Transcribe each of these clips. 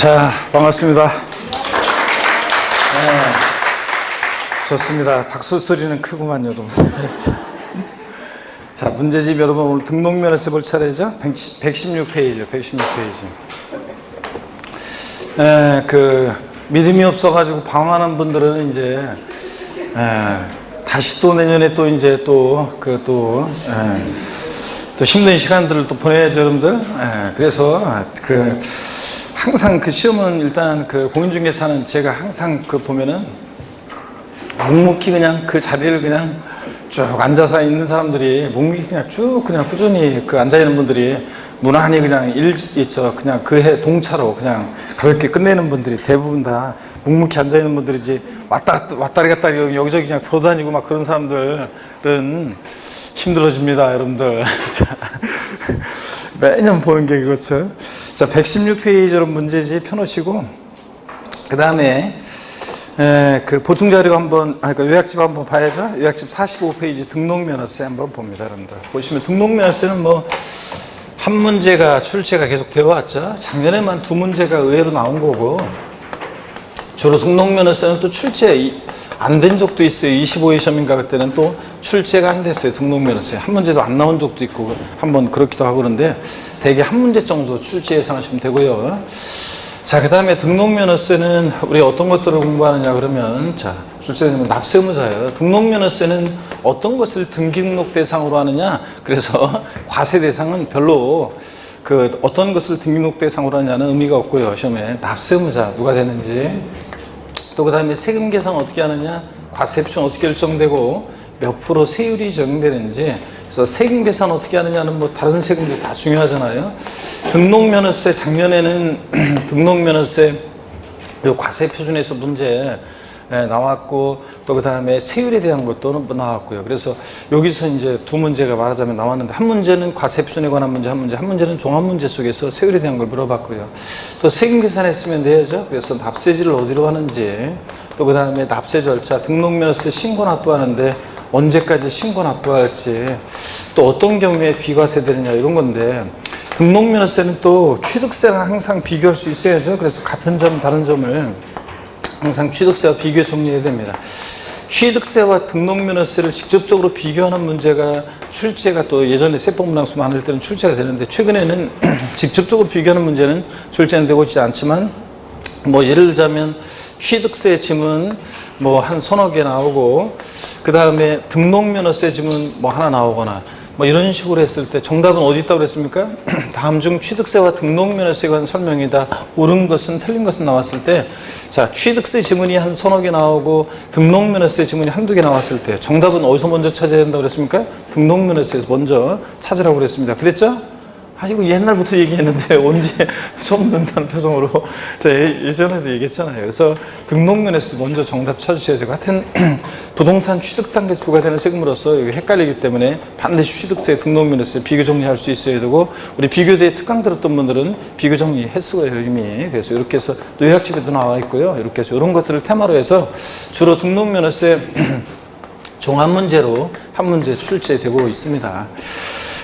자, 반갑습니다. 좋습니다. 박수 소리는 크구만, 여러분. 자, 문제집 여러분, 오늘 등록면허세 볼 차례죠? 116페이지요, 116페이지. 믿음이 없어가지고 방황하는 분들은 이제, 다시 또 내년에 또 이제 또 힘든 시간들을 또 보내야죠, 여러분들. 그래서 항상 그 시험은 일단 공인중개사는 제가 항상 보면은 묵묵히 그냥 그 자리를 그냥 쭉 앉아서 있는 사람들이 묵묵히 그냥 쭉 그냥 꾸준히 앉아 있는 분들이 무난히 그냥 그냥 그 해 동차로 그냥 가볍게 끝내는 분들이 대부분 다 묵묵히 앉아 있는 분들이지 왔다리 갔다리 여기저기 그냥 돌아다니고 막 그런 사람들은 힘들어집니다, 여러분들. 매년 보는 게 그거죠. 자, 116페이지로 문제지 펴놓으시고, 그 다음에, 보충자료 한번, 요약집 한번 봐야죠. 요약집 45페이지 등록면허세 한번 봅니다, 여러분들. 보시면 등록면허세는 한 문제가 출제가 계속 되어 왔죠. 작년에만 2문제가 의외로 나온 거고, 주로 등록면허세는 또 출제 안 된 적도 있어요. 25회 시험인가 그때는 또 출제가 안 됐어요. 등록면허세. 한 문제도 안 나온 적도 있고 한번 그렇기도 하고 그런데 대개 한 문제 정도 출제 예상하시면 되고요. 자, 그 다음에 등록면허세는 우리 어떤 것들을 공부하느냐 그러면 자, 출제되면 납세의무자예요. 등록면허세는 어떤 것을 등기등록 대상으로 하느냐, 그래서 과세 대상은 별로 어떤 것을 등기등록 대상으로 하느냐는 의미가 없고요. 시험에 납세의무자 누가 되는지, 또 그 다음에 세금 계산 어떻게 하느냐, 과세표준 어떻게 결정되고 몇 프로 세율이 적용되는지, 그래서 세금 계산 어떻게 하느냐는 다른 세금도 다 중요하잖아요. 등록면허세 작년에는 등록면허세 요 과세표준에서 문제 나왔고, 또 그 다음에 세율에 대한 것도 나왔고요. 그래서 여기서 이제 2문제가 말하자면 나왔는데, 한 문제는 과세표준에 관한 문제, 한 문제는 종합문제 속에서 세율에 대한 걸 물어봤고요. 또 세금 계산했으면 돼야죠. 그래서 납세지를 어디로 하는지, 또 그 다음에 납세 절차, 등록면허세 신고 납부하는데 언제까지 신고 납부할지, 또 어떤 경우에 비과세 되느냐 이런 건데, 등록면허세는 또 취득세랑 항상 비교할 수 있어야죠. 그래서 같은 점 다른 점을 항상 취득세와 비교해 정리해야 됩니다. 취득세와 등록면허세를 직접적으로 비교하는 문제가 출제가 또 예전에 세법문항수 많을 때는 출제가 되는데, 최근에는 직접적으로 비교하는 문제는 출제는 되고 있지 않지만, 예를 들자면 취득세 지문 한 서너 개 나오고, 그 다음에 등록면허세 지문 하나 나오거나 이런 식으로 했을 때 정답은 어디 있다고 그랬습니까? 다음 중 취득세와 등록면허세에 관한 설명이 다 옳은 것은 틀린 것은 나왔을 때, 자, 취득세 지문이 한 서너 개 나오고 등록면허세 지문이 한두 개 나왔을 때 정답은 어디서 먼저 찾아야 된다고 그랬습니까? 등록면허세에서 먼저 찾으라고 그랬습니다. 그랬죠? 이거 옛날부터 얘기했는데 언제 손 든다는 표정으로 제가 예전에도 얘기했잖아요. 그래서 등록면허세 먼저 정답 찾으셔야 되고, 하여튼 부동산 취득 단계에서 부과되는 세금으로서 이게 헷갈리기 때문에 반드시 취득세, 등록면허세 비교 정리할 수 있어야 되고, 우리 비교대에 특강 들었던 분들은 비교 정리했어요, 이미. 그래서 이렇게 해서 또 요약집에도 나와 있고요. 이렇게 해서 이런 것들을 테마로 해서 주로 등록면허세 종합문제로 한 문제 출제되고 있습니다.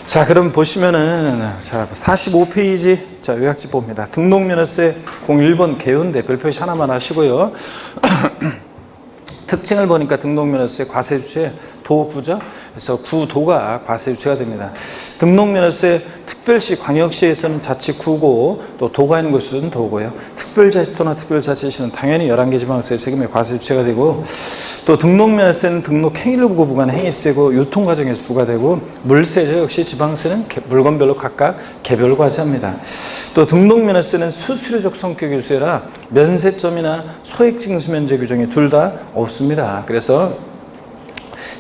자, 그럼 보시면은, 자, 45페이지, 자, 요약집 봅니다. 등록면허세 01번 개요인데 별표시 하나만 하시고요. 특징을 보니까 등록면허세 과세주체 도구죠. 그래서 구도가 과세주체가 됩니다. 등록면허세 특별시, 광역시에서는 자치구고, 또 도가 있는 곳은 도고요. 특별자치도나 특별자치시는 당연히 11개 지방세 세금의 과세주체가 되고, 또 등록면허세는 등록행위를 보고 부과하는 행위세고, 유통과정에서 부과되고, 물세죠. 역시 지방세는 물건별로 각각 개별 과세합니다. 또 등록면허세는 수수료적 성격의 세라 면세점이나 소액징수면제 규정이 둘 다 없습니다. 그래서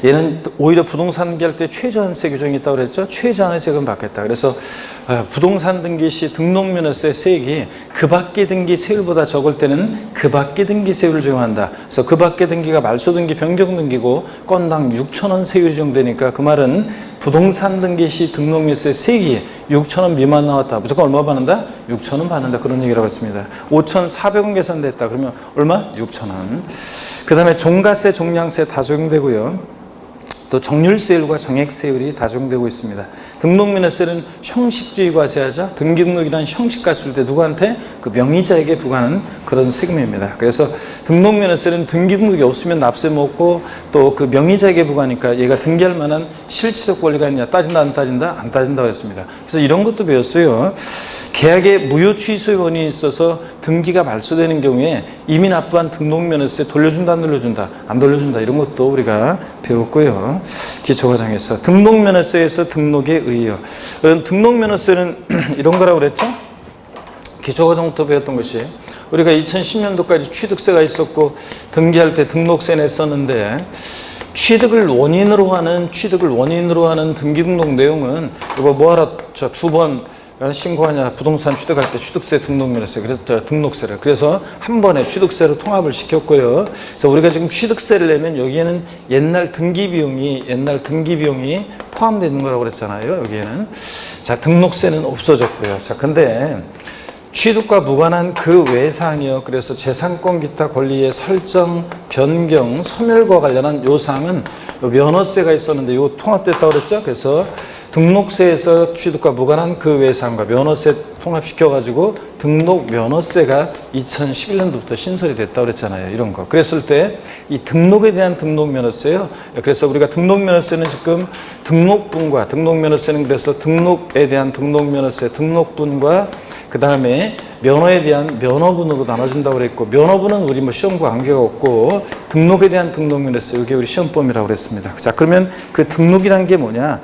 얘는 오히려 부동산 등기할 때 최저한세 규정이 있다고 그랬죠. 최저한의 세금 받겠다. 그래서 부동산 등기 시 등록면허세 세액이 그 밖의 등기 세율보다 적을 때는 그 밖의 등기 세율을 적용한다. 그래서 그 밖의 등기가 말소 등기, 변경 등기고 건당 6,000원 세율이 적용되니까, 그 말은 부동산 등기 시 등록면허세 세액이 6,000원 미만 나왔다. 무조건 얼마 받는다? 6,000원 받는다. 그런 얘기라고 했습니다. 5,400원 계산됐다. 그러면 얼마? 6,000원. 그 다음에 종가세, 종량세 다 적용되고요. 또 정률세율과 정액세율이 다정되고 있습니다. 등록면허세는 형식주의 과세하자 등기등록이란 형식과 쓸 때 누구한테? 그 명의자에게 부과하는 그런 세금입니다. 그래서 등록면허세는 등기등록이 없으면 납세 먹고 또 그 명의자에게 부과하니까 얘가 등기할 만한 실질적 권리가 있냐 따진다 안 따진다? 안 따진다고 했습니다. 그래서 이런 것도 배웠어요. 계약에 무효 취소의 원인이 있어서 등기가 말소되는 경우에 이미 납부한 등록면허세 돌려준다 안 돌려준다? 안 돌려준다. 이런 것도 우리가 배웠고요. 기초과정에서 등록면허세에서 등록에 의해요. 등록면허세는 이런 거라고 그랬죠? 기초과정부터 배웠던 것이 우리가 2010년도까지 취득세가 있었고 등기할 때 등록세 냈었는데 취득을 원인으로 하는 등기등록 내용은 이거 뭐하러 두 번 신고하냐 부동산 취득할 때 취득세 등록면허세 그래서 등록세를 그래서 한 번에 취득세로 통합을 시켰고요. 그래서 우리가 지금 취득세를 내면 여기에는 옛날 등기 비용이 포함되어 있는 거라고 그랬잖아요. 여기에는 자 등록세는 없어졌고요. 자 근데 취득과 무관한 그 외 사항이요. 그래서 재산권 기타 권리의 설정, 변경, 소멸과 관련한 요 사항은 요 면허세가 있었는데 이거 통합됐다고 그랬죠. 그래서 등록세에서 취득과 무관한 그 외 사항과 면허세 통합시켜가지고 등록 면허세가 2011년도부터 신설이 됐다고 그랬잖아요. 이런 거. 그랬을 때 이 등록에 대한 등록 면허세요. 그래서 우리가 등록 면허세는 지금 등록분과 등록 면허세는 그래서 등록에 대한 등록 면허세 등록분과 그 다음에 면허에 대한 면허분으로 나눠준다고 그랬고 면허분은 우리 뭐 시험과 관계가 없고 등록에 대한 등록면허세 이게 우리 시험범위라고 그랬습니다. 자 그러면 그 등록이란 게 뭐냐?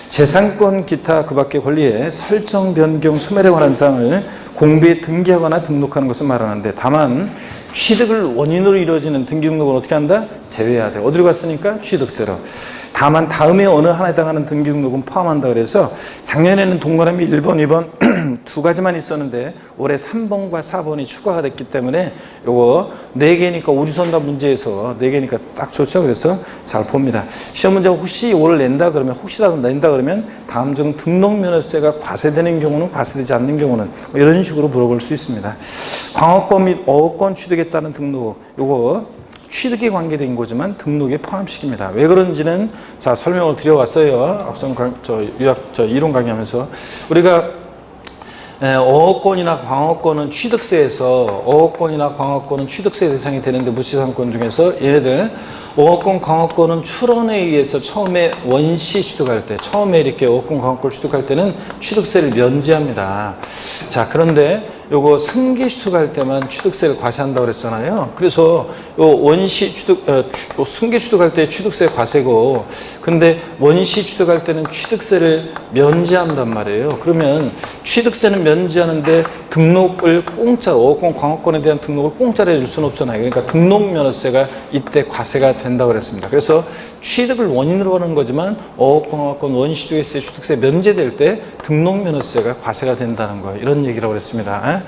재산권 기타 그 밖의 권리에 설정, 변경, 소멸에 관한 사항을 공부에 등기하거나 등록하는 것을 말하는데 다만 취득을 원인으로 이루어지는 등기 등록은 어떻게 한다? 제외해야 돼. 어디로 갔으니까? 취득세로. 다만 다음에 어느 하나에 해당하는 등기 등록은 포함한다 그래서 작년에는 동그라미 1번, 2번 두 가지만 있었는데 올해 3번과 4번이 추가가 됐기 때문에 요거 4개니까 오류선답 문제에서 4개니까 딱 좋죠. 그래서 잘 봅니다. 시험 문제 혹시 이거를 낸다 그러면 혹시라도 낸다 그러면 다음 중 등록면허세가 과세되는 경우는 과세되지 않는 경우는 뭐 이런 식으로 물어볼 수 있습니다. 광어권 및 어업권 취득에 따른 등록 요거 취득에 관계된 거지만 등록에 포함시킵니다. 왜 그런지는 자 설명을 드려왔어요. 앞선 이론 강의하면서 우리가 어업권이나 광어권은 취득세에서 어업권이나 광어권은 취득세 대상이 되는데 무치상권 중에서 얘네들 어업권, 광어권은 출원에 의해서 처음에 원시 취득할 때 처음에 이렇게 어업권, 광어권 취득할 때는 취득세를 면제합니다. 자 그런데 요거 승계 취득할 때만 취득세를 과세한다고 그랬잖아요. 그래서 요 원시 취득, 승계 취득할 때 취득세 과세고, 근데 원시 취득할 때는 취득세를 면제한단 말이에요. 그러면 취득세는 면제하는데 등록을 공짜로, 어업권, 광어권에 대한 등록을 공짜로 해줄 수는 없잖아요. 그러니까 등록면허세가 이때 과세가 된다고 그랬습니다. 그래서 취득을 원인으로 하는 거지만 어업광어권 원시주택세 취득세 면제될 때 등록면허세가 과세가 된다는 거 이런 얘기라고 그랬습니다.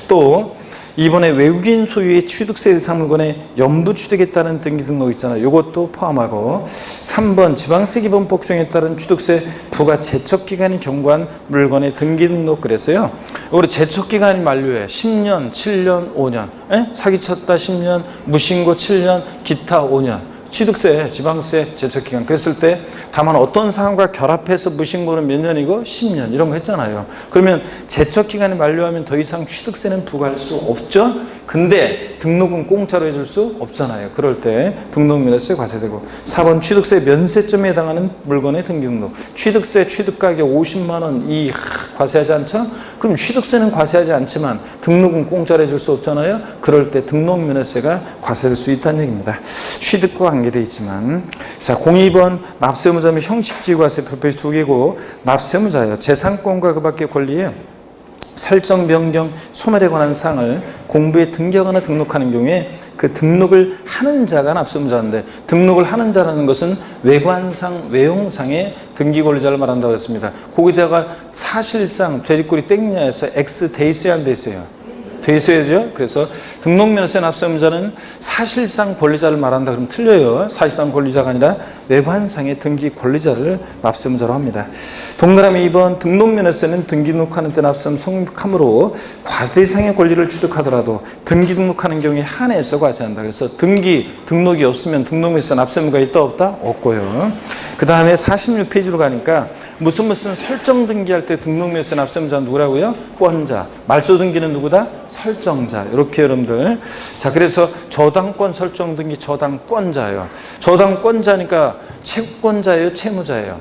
또 이번에 외국인 소유의 취득세 대상 물건의 연부 취득에 따른 등기 등록 있잖아요. 이것도 포함하고 3번 지방세 기본법 중에 따른 취득세 부과 제척기간이 경과한 물건의 등기 등록 그래서요. 우리 제척기간이 만료해 10년, 7년, 5년 사기쳤다 10년, 무신고 7년, 기타 5년 취득세, 지방세, 제척기간 그랬을 때 다만 어떤 사항과 결합해서 무신고는 몇 년이고 10년 이런 거 했잖아요. 그러면 제척기간이 만료하면 더 이상 취득세는 부과할 수 없죠. 근데 등록은 공짜로 해줄 수 없잖아요. 그럴 때 등록면허세 과세되고 4번 취득세 면세점에 해당하는 물건의 등기 등록 취득세 취득가격 50만 원 이 과세하지 않죠? 그럼 취득세는 과세하지 않지만 등록은 공짜로 해줄 수 없잖아요. 그럴 때 등록면허세가 과세될 수 있다는 얘기입니다. 취득과 관계되어 있지만 자 02번 납세의무자 및 형식지과세 별표시 2개고 납세의무자예요. 재산권과 그 밖의 권리에 설정, 변경, 소멸에 관한 사항을 공부에 등기하거나 등록하는 경우에 그 등록을 하는 자가 납세의무자인데 등록을 하는 자라는 것은 외관상, 외형상의 등기 권리자를 말한다고 했습니다. 거기다가 사실상 돼지꼬리 땡냐에서 X 돼 있어야 안 돼 있어요? 돼 있어야죠. 그래서 등록면허세 납세의무자는 사실상 권리자를 말한다 그러면 틀려요. 사실상 권리자가 아니라 외부한상의 등기 권리자를 납세의무자로 합니다. 동그라미 2번 등록면허세는 등기 등록하는 때 납세의무 성립하므로 과세상의 권리를 취득하더라도 등기 등록하는 경우에 한해서 과세한다. 그래서 등록이 없으면 등록면허세 납세의무가 있다 없다? 없고요. 그 다음에 46페이지로 가니까 무슨 설정 등기할 때 등록면허세 납세의무자는 누구라고요? 권자. 말소 등기는 누구다? 설정자. 이렇게 여러분들. 자, 그래서 저당권 설정 등기 저당권자예요. 저당권자니까 채권자예요, 채무자예요?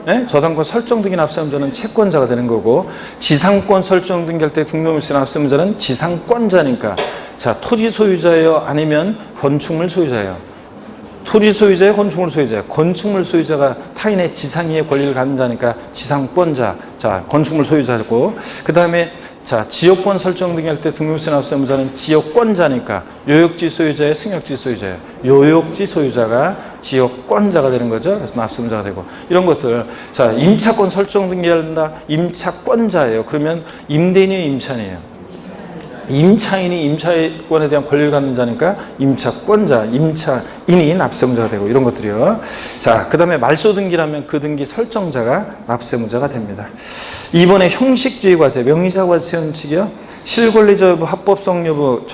네? 저당권 설정 등기 납세의무자는 채권자가 되는 거고, 지상권 설정 등기할 때 등록면허세 납세의무자는 지상권자니까, 자, 토지 소유자예요, 아니면 건축물 소유자예요? 토지 소유자예요, 건축물 소유자예요? 건축물 소유자가 타인의 지상의 권리를 갖는 자니까 지상권자, 자, 건축물 소유자고, 그 다음에 자, 지역권 설정 등기할 때 등록세 납세의무자는 지역권자니까 요역지 소유자의 승역지 소유자예요. 요역지 소유자가 지역권자가 되는 거죠. 그래서 납세의무자가 되고, 이런 것들. 자, 임차권 설정 등기한다. 임차권자예요. 그러면 임대인이에요, 임차인이에요? 임차인이 임차권에 대한 권리를 갖는 자니까 임차권자, 임차인이 납세의무자가 되고, 이런 것들이요. 자, 그 다음에 말소 등기라면 그 등기 설정자가 납세의무자가 됩니다. 이번에 형식주의 과세, 명의자 과세 원칙이요. 실권리자 여부, 합법성 여부,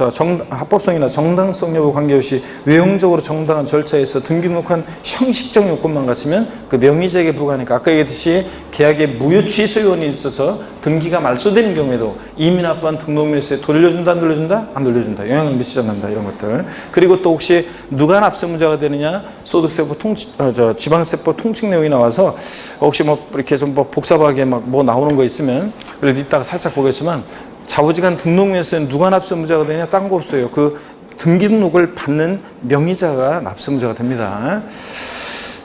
합법성이나 정당성 여부 관계없이 외형적으로 정당한 절차에서 등기 등록한 형식적 요건만 갖추면 그 명의자에게 부과하니까, 아까 얘기했듯이 계약에 무효 취소 요건이 있어서 등기가 말소되는 경우에도 이민 합반 등록면허세 돌려준다, 안 돌려준다? 안 돌려준다. 영향을 미치지 않는다. 이런 것들. 그리고 또 혹시 누가 납세의무자가 되느냐? 소득세법 지방세법 통칙 내용이 나와서 혹시 뭐 이렇게 좀 뭐 복잡하게 막 뭐 나오는 거 있으면 그래도 이따가 살짝 보겠지만, 자부지간 등록면허세는 누가 납세의무자가 되냐? 딴 거 없어요. 그 등기 등록을 받는 명의자가 납세의무자가 됩니다.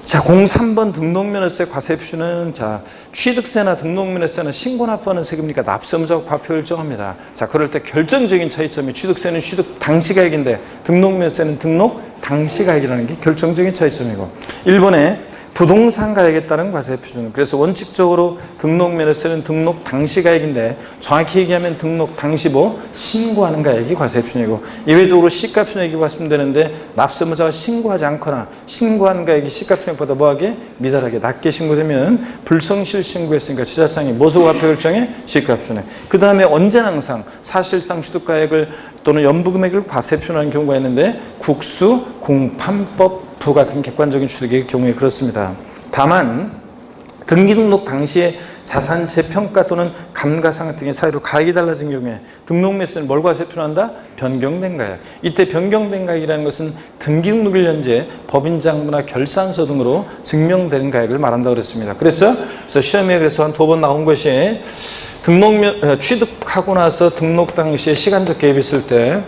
자, 03번 등록면허세 과세 표준은, 자, 취득세나 등록면허세는 신고 납부하는 세금이니까 납세의무자가 과표를 정합니다. 자, 그럴 때 결정적인 차이점이, 취득세는 취득 당시 가액인데 등록면허세는 등록 당시 가액이라는 게 결정적인 차이점이고, 1번에 부동산 가액에 따른 과세 표준. 그래서 원칙적으로 등록면허세는 등록 당시 가액인데, 정확히 얘기하면 등록 당시 신고하는 가액이 과세 표준이고, 이외적으로 시가 표준액이 봤으면 되는데, 납세의무자가 신고하지 않거나 신고하는 가액이 시가 표준액보다 뭐하게? 미달하게 낮게 신고되면 불성실 신고했으니까 지자체장이 뭐소 과표 결정해? 시가 표준액. 그 다음에 언제나 항상 사실상 취득가액을 또는 연부금액을 과세 표준하는 경우가 있는데, 국수, 공판법 부 같은 객관적인 취득의 경우에 그렇습니다. 다만 등기 등록 당시에 자산 재평가 또는 감가상각 등의 사유로 가액이 달라진 경우에 등록면허세는 뭘 과세 표준한다? 변경된 가액. 이때 변경된 가액이라는 것은 등기 등록 1년제 법인장부나 결산서 등으로 증명되는 가액을 말한다고 그랬습니다. 그래서 시험에 그래서 한 2번 나온 것이, 취득하고 나서 등록 당시에 시간적 갭이 있을 때,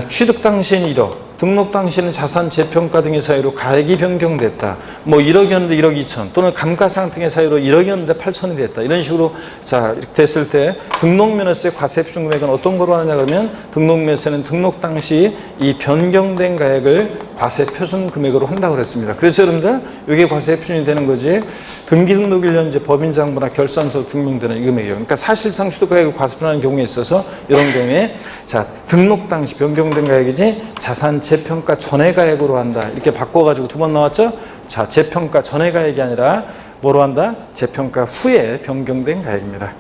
취득 당시엔 1억, 등록 당시에는 자산 재평가 등의 사유로 가액이 변경됐다. 뭐 1억이었는데 1억 2천, 또는 감가상각 등의 사유로 1억이었는데 8천이 됐다. 이런 식으로, 자, 이렇게 됐을 때 등록면허세 과세 표준 금액은 어떤 거로 하느냐 그러면, 등록면허세는 등록 당시 이 변경된 가액을 과세 표준 금액으로 한다고 그랬습니다. 그래서 여러분들 이게 과세 표준이 되는 거지, 등기 등록 1년제 법인장부나 결산서 증명되는 이 금액이에요. 그러니까 사실상 취득가액을 과세 표준하는 경우에 있어서, 이런 경우에 자, 등록 당시 변경된 가액이지 자산 재평가 전의 가액으로 한다. 이렇게 바꿔가지고 2번 나왔죠? 자, 재평가 전의 가액이 아니라 뭐로 한다? 재평가 후에 변경된 가액입니다.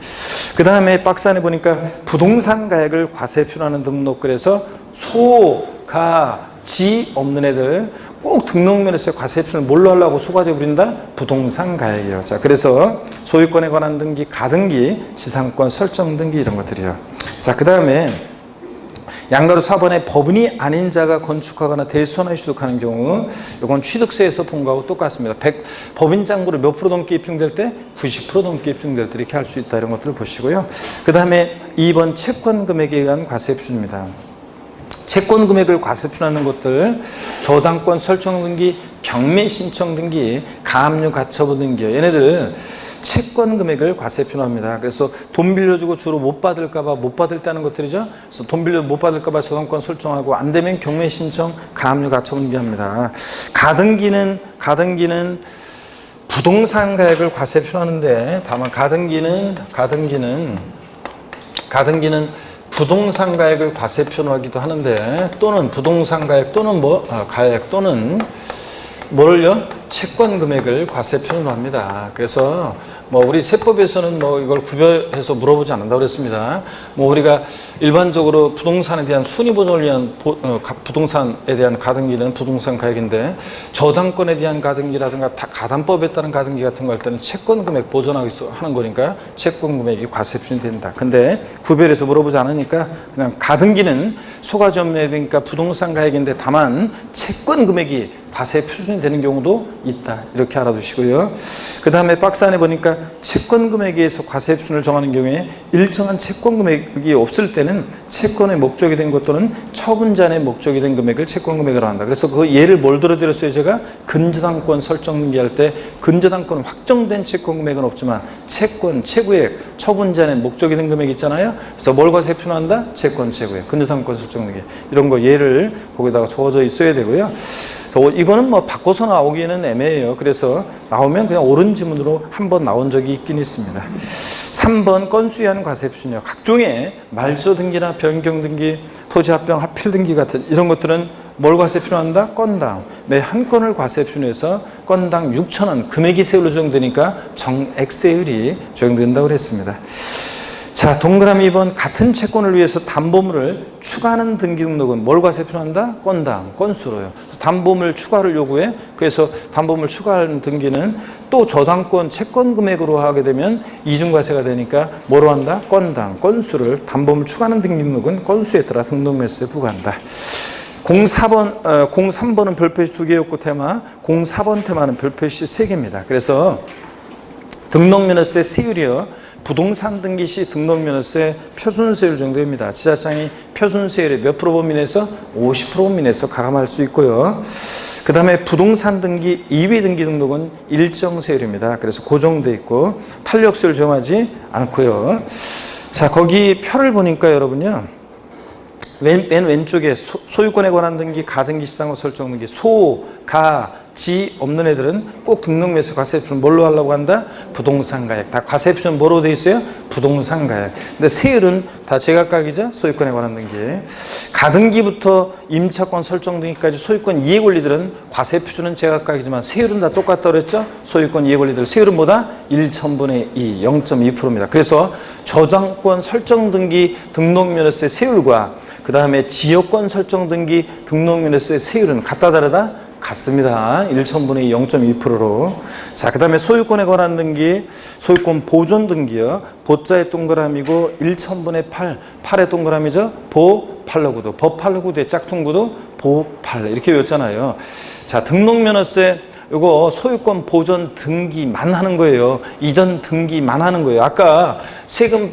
그 다음에 박스 안에 보니까 부동산 가액을 과세 표준하는 등록, 그래서 소, 가, 지 없는 애들 꼭 등록면허세 과세 표준을 뭘로 하려고 소가제 부린다? 부동산 가액이에요. 자, 그래서 소유권에 관한 등기, 가등기, 지상권 설정 등기, 이런 것들이요. 자, 그 다음에 양가로 4번에 법인이 아닌 자가 건축하거나 대수하나 취득하는 경우, 이건 취득세에서 본 거하고 똑같습니다. 법인 장부로 몇 프로 넘게 입증될 때? 90% 넘게 입증될 때 이렇게 할 수 있다. 이런 것들을 보시고요. 그 다음에 2번 채권 금액에 의한 과세 표준입니다. 채권 금액을 과세 표준하는 것들, 저당권 설정 등기, 경매 신청 등기, 가압류 가처분 등기, 얘네들 채권 금액을 과세 표준합니다. 그래서 돈 빌려주고 주로 못 받을까봐 못 받을 때 하는 것들이죠. 그래서 돈 빌려 못 받을까봐 저당권 설정하고, 안 되면 경매 신청, 가압류 가처분 등기합니다. 가등기는 부동산 가액을 과세 표준하는데, 다만 가등기는 부동산 가액을 과세 표준하기도 하는데, 또는 부동산 가액 또는 가액 또는 뭐를요? 채권 금액을 과세 표준으로 합니다. 그래서 뭐 우리 세법에서는 뭐 이걸 구별해서 물어보지 않는다고 그랬습니다. 뭐 우리가 일반적으로 부동산에 대한 순위 보존을 위한 부동산에 대한 가등기는 부동산 가액인데, 저당권에 대한 가등기라든가 가담법에 따른 가등기 같은 거 할 때는 채권 금액 보존하기 위해서 하는 거니까 채권 금액이 과세 표준이 된다. 근데 구별해서 물어보지 않으니까 그냥 가등기는 소가지 없는 되니까 부동산 가액인데 다만 채권 금액이 과세 표준이 되는 경우도 있다. 이렇게 알아두시고요. 그 다음에 박스 안에 보니까 채권 금액에 의해서 과세 표준을 정하는 경우에 일정한 채권 금액이 없을 때는 채권의 목적이 된 것 또는 처분 잔의 목적이 된 금액을 채권 금액으로 한다. 그래서 그 예를 뭘 들어드렸어요? 제가 근저당권 설정 등기할 때 근저당권 확정된 채권 금액은 없지만 채권 최고액 처분 잔의 목적이 된 금액 있잖아요. 그래서 뭘 과세 표준한다? 채권 최고액 근저당권 설정 등기, 이런 거 예를 거기다가 적어져 있어야 되고요. 이거는 뭐 바꿔서 나오기에는 애매해요. 그래서 나오면 그냥 옳은 지문으로 한번 나온 적이 있긴 있습니다. 3번 건수에 의한 과세 표준이요. 각종의 말소 등기나 변경 등기, 토지 합병 합필 등기 같은 이런 것들은 뭘 과세 표준한다? 건당. 매 한 건을 과세 표준해서 건당 6,000원 금액이 세율로 적용되니까 정액세율이 적용된다고 그랬습니다. 자, 동그라미 2번 같은 채권을 위해서 담보물을 추가하는 등기 등록은 뭘 과세 표준한다? 건당, 건수로요. 담보물 추가를 요구해. 그래서 담보물 추가하는 등기는 또 저당권 채권 금액으로 하게 되면 이중과세가 되니까 뭐로 한다? 건당, 건수를 담보물 추가하는 등기 등록은 건수에 따라 등록면세에 부과한다. 03번은 별표시 2개였고 테마, 04번 테마는 별표시 3개입니다. 그래서 등록면허세 세율이요. 부동산 등기 시 등록면허세 표준세율 정도입니다. 지자장이 표준세율의 몇 프로 범위내에서 50% 범위내에서 가감할 수 있고요. 그 다음에 부동산 등기 2위 등기 등록은 일정 세율입니다. 그래서 고정돼 있고 탄력세율 정하지 않고요. 자, 거기 표를 보니까 여러분요, 맨 왼쪽에 소유권에 관한 등기, 가등기, 시장고 설정 등기, 소, 가, 지 없는 애들은 꼭 등록면허세 과세 표준 뭘로 하려고 한다? 부동산 가액. 다 과세 표준 뭐로 돼 있어요? 부동산 가액. 근데 세율은 다 제각각이죠? 소유권에 관한 등기. 가등기부터 임차권 설정 등기까지 소유권 이해 권리들은 과세 표준은 제각각이지만 세율은 다 똑같다고 그랬죠? 소유권 이해 권리들 세율은 뭐다? 1,000분의 2, 0.2%입니다. 그래서 저당권 설정 등기 등록면허세 세율과 그 다음에 지역권 설정 등기 등록면허세 세율은 같다 다르다? 같습니다. 1,000분의 0.2%로. 자, 그 다음에 소유권에 관한 등기, 소유권 보존 등기요. 보자의 동그라미고 1,000분의 8, 8의 동그라미죠. 보, 팔로구도, 법팔로구도의 짝퉁구도, 보팔 이렇게 외웠잖아요. 자, 등록면허세 이거 소유권 보존 등기만 하는 거예요. 이전 등기만 하는 거예요. 아까 세금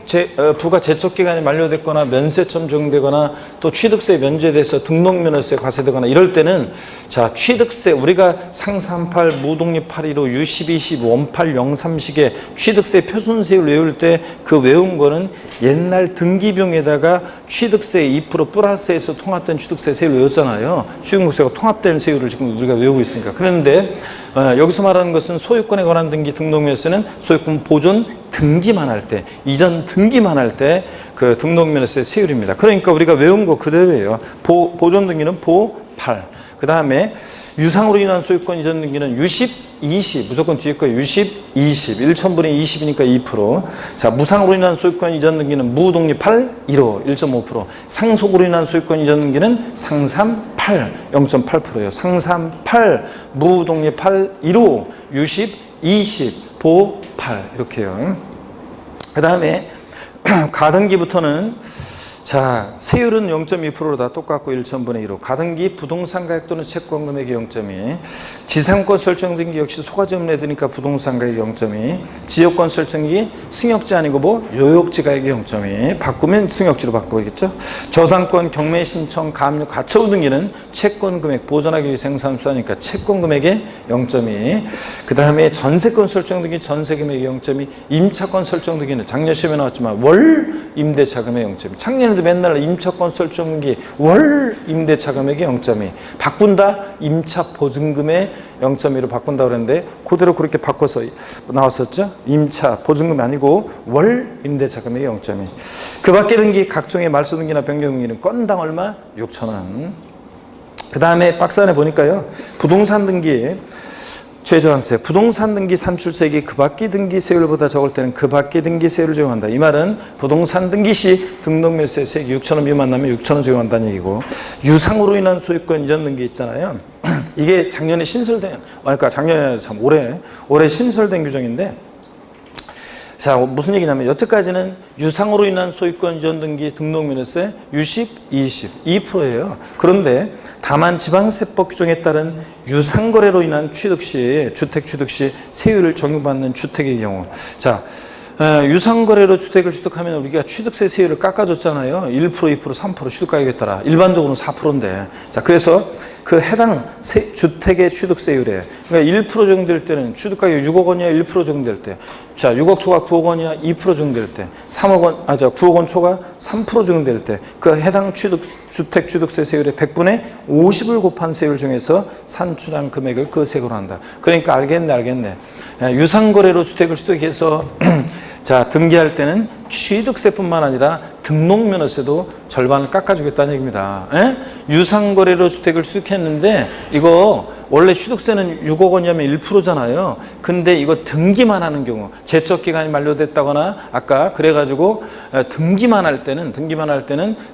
부과 제척 기간이 만료됐거나 면세점 적용되거나 또 취득세 면제돼서 등록면허세 과세되거나 이럴 때는 자, 취득세 우리가 상산팔, 무독립 815, U12, 원팔, 03식의 취득세 표준세율 외울 때 그 외운 거는 옛날 등기병에다가 취득세 2% 플러스해서 통합된 취득세 세율 외웠잖아요. 취득세가 통합된 세율을 지금 우리가 외우고 있으니까. 그런데 여기서 말하는 것은 소유권에 관한 등기 등록면허세는 소유권 보존 등기만 할 때, 이전 등기만 할 때 그 등록면허세 세율입니다. 그러니까 우리가 외운 거 그대로예요. 보존 등기는 보, 8. 그 다음에 유상으로 인한 소유권 이전 등기는 U10, 20 무조건 뒤에 거예요. U10, 20 1,000분의 20이니까 2%. 자, 무상으로 인한 소유권 이전 등기는 무독립 8, 1호 1.5%. 상속으로 인한 소유권 이전 등기는 상삼 8, 0.8%예요. 상삼 8, 무독립 8, 1호 U10, 20 보 8 이렇게요. 그 다음에 가등기부터는 자, 세율은 0.2%로 다 똑같고 1,000분의 1호. 가등기 부동산 가액 또는 채권 금액이 0.2. 지상권 설정 등기 역시 소가지 없는 애드니까 부동산 가액이 0.2. 지역권 설정 등기 승역지 아니고 뭐 요역지 가액이 0.2. 바꾸면 승역지로 바꾸겠죠. 저당권 경매 신청 가압류 가처분 등기는 채권 금액 보존하기 위해 생산수하니까 채권 금액의 0.2. 그 다음에 전세권 설정 등기 전세 금액이 0.2. 임차권 설정 등기는 작년 시험에 나왔지만 월 임대차 금액 0.2. 작년에도 맨날 임차권 설정 등기 월 임대차 금액이 0.2. 바꾼다 임차 보증금의 0.2로 바꾼다고 그랬는데 그대로 그렇게 바꿔서 나왔었죠. 임차 보증금이 아니고 월 임대차 금액이 0.2. 그 밖의 등기 각종의 말소 등기나 변경 등기는 건당 얼마? 6,000원. 그 다음에 박스 안에 보니까요. 부동산 등기 최저한세, 부동산 등기 산출세액이 그 밖의 등기세율보다 적을 때는 그 밖의 등기세율을 적용한다. 이 말은 부동산 등기 시 등록면세 세액이 6,000원 미만 나면 6,000원 적용한다는 얘기고, 유상으로 인한 소유권 이전 등기 있잖아요. 이게 작년에 신설된, 그러니까 작년에 참 올해 신설된 규정인데, 자, 무슨 얘기냐면 여태까지는 유상으로 인한 소유권 이전 등기 등록면허세 유식 2%예요. 그런데 다만 지방세법 규정에 따른 유상거래로 인한 취득 시, 주택 취득 시 세율을 적용받는 주택의 경우, 자, 유상거래로 주택을 취득하면 우리가 취득세 세율을 깎아줬잖아요. 1%, 2%, 3% 취득가격에 따라. 일반적으로는 4%인데. 자, 그래서 그 해당 주택의 취득세율에, 그러니까 1% 적용될 때는 취득가격 6억 원이야 1% 적용될 때, 자, 6억 초과 9억 원이야 2% 적용될 때, 9억 원 초과 3% 적용될 때, 그 해당 주택 취득세 세율의 100분의 50을 곱한 세율 중에서 산출한 금액을 그 세액으로 한다. 그러니까 알겠네. 유상거래로 주택을 취득해서 자, 등기할 때는 취득세뿐만 아니라 등록면허세도 절반을 깎아주겠다는 얘기입니다. 유상거래로 주택을 취득했는데 이거 원래 취득세는 6억 원이면 1%잖아요. 근데 이거 등기만 하는 경우, 제척기간이 만료됐다거나 아까 그래가지고 등기만 할 때는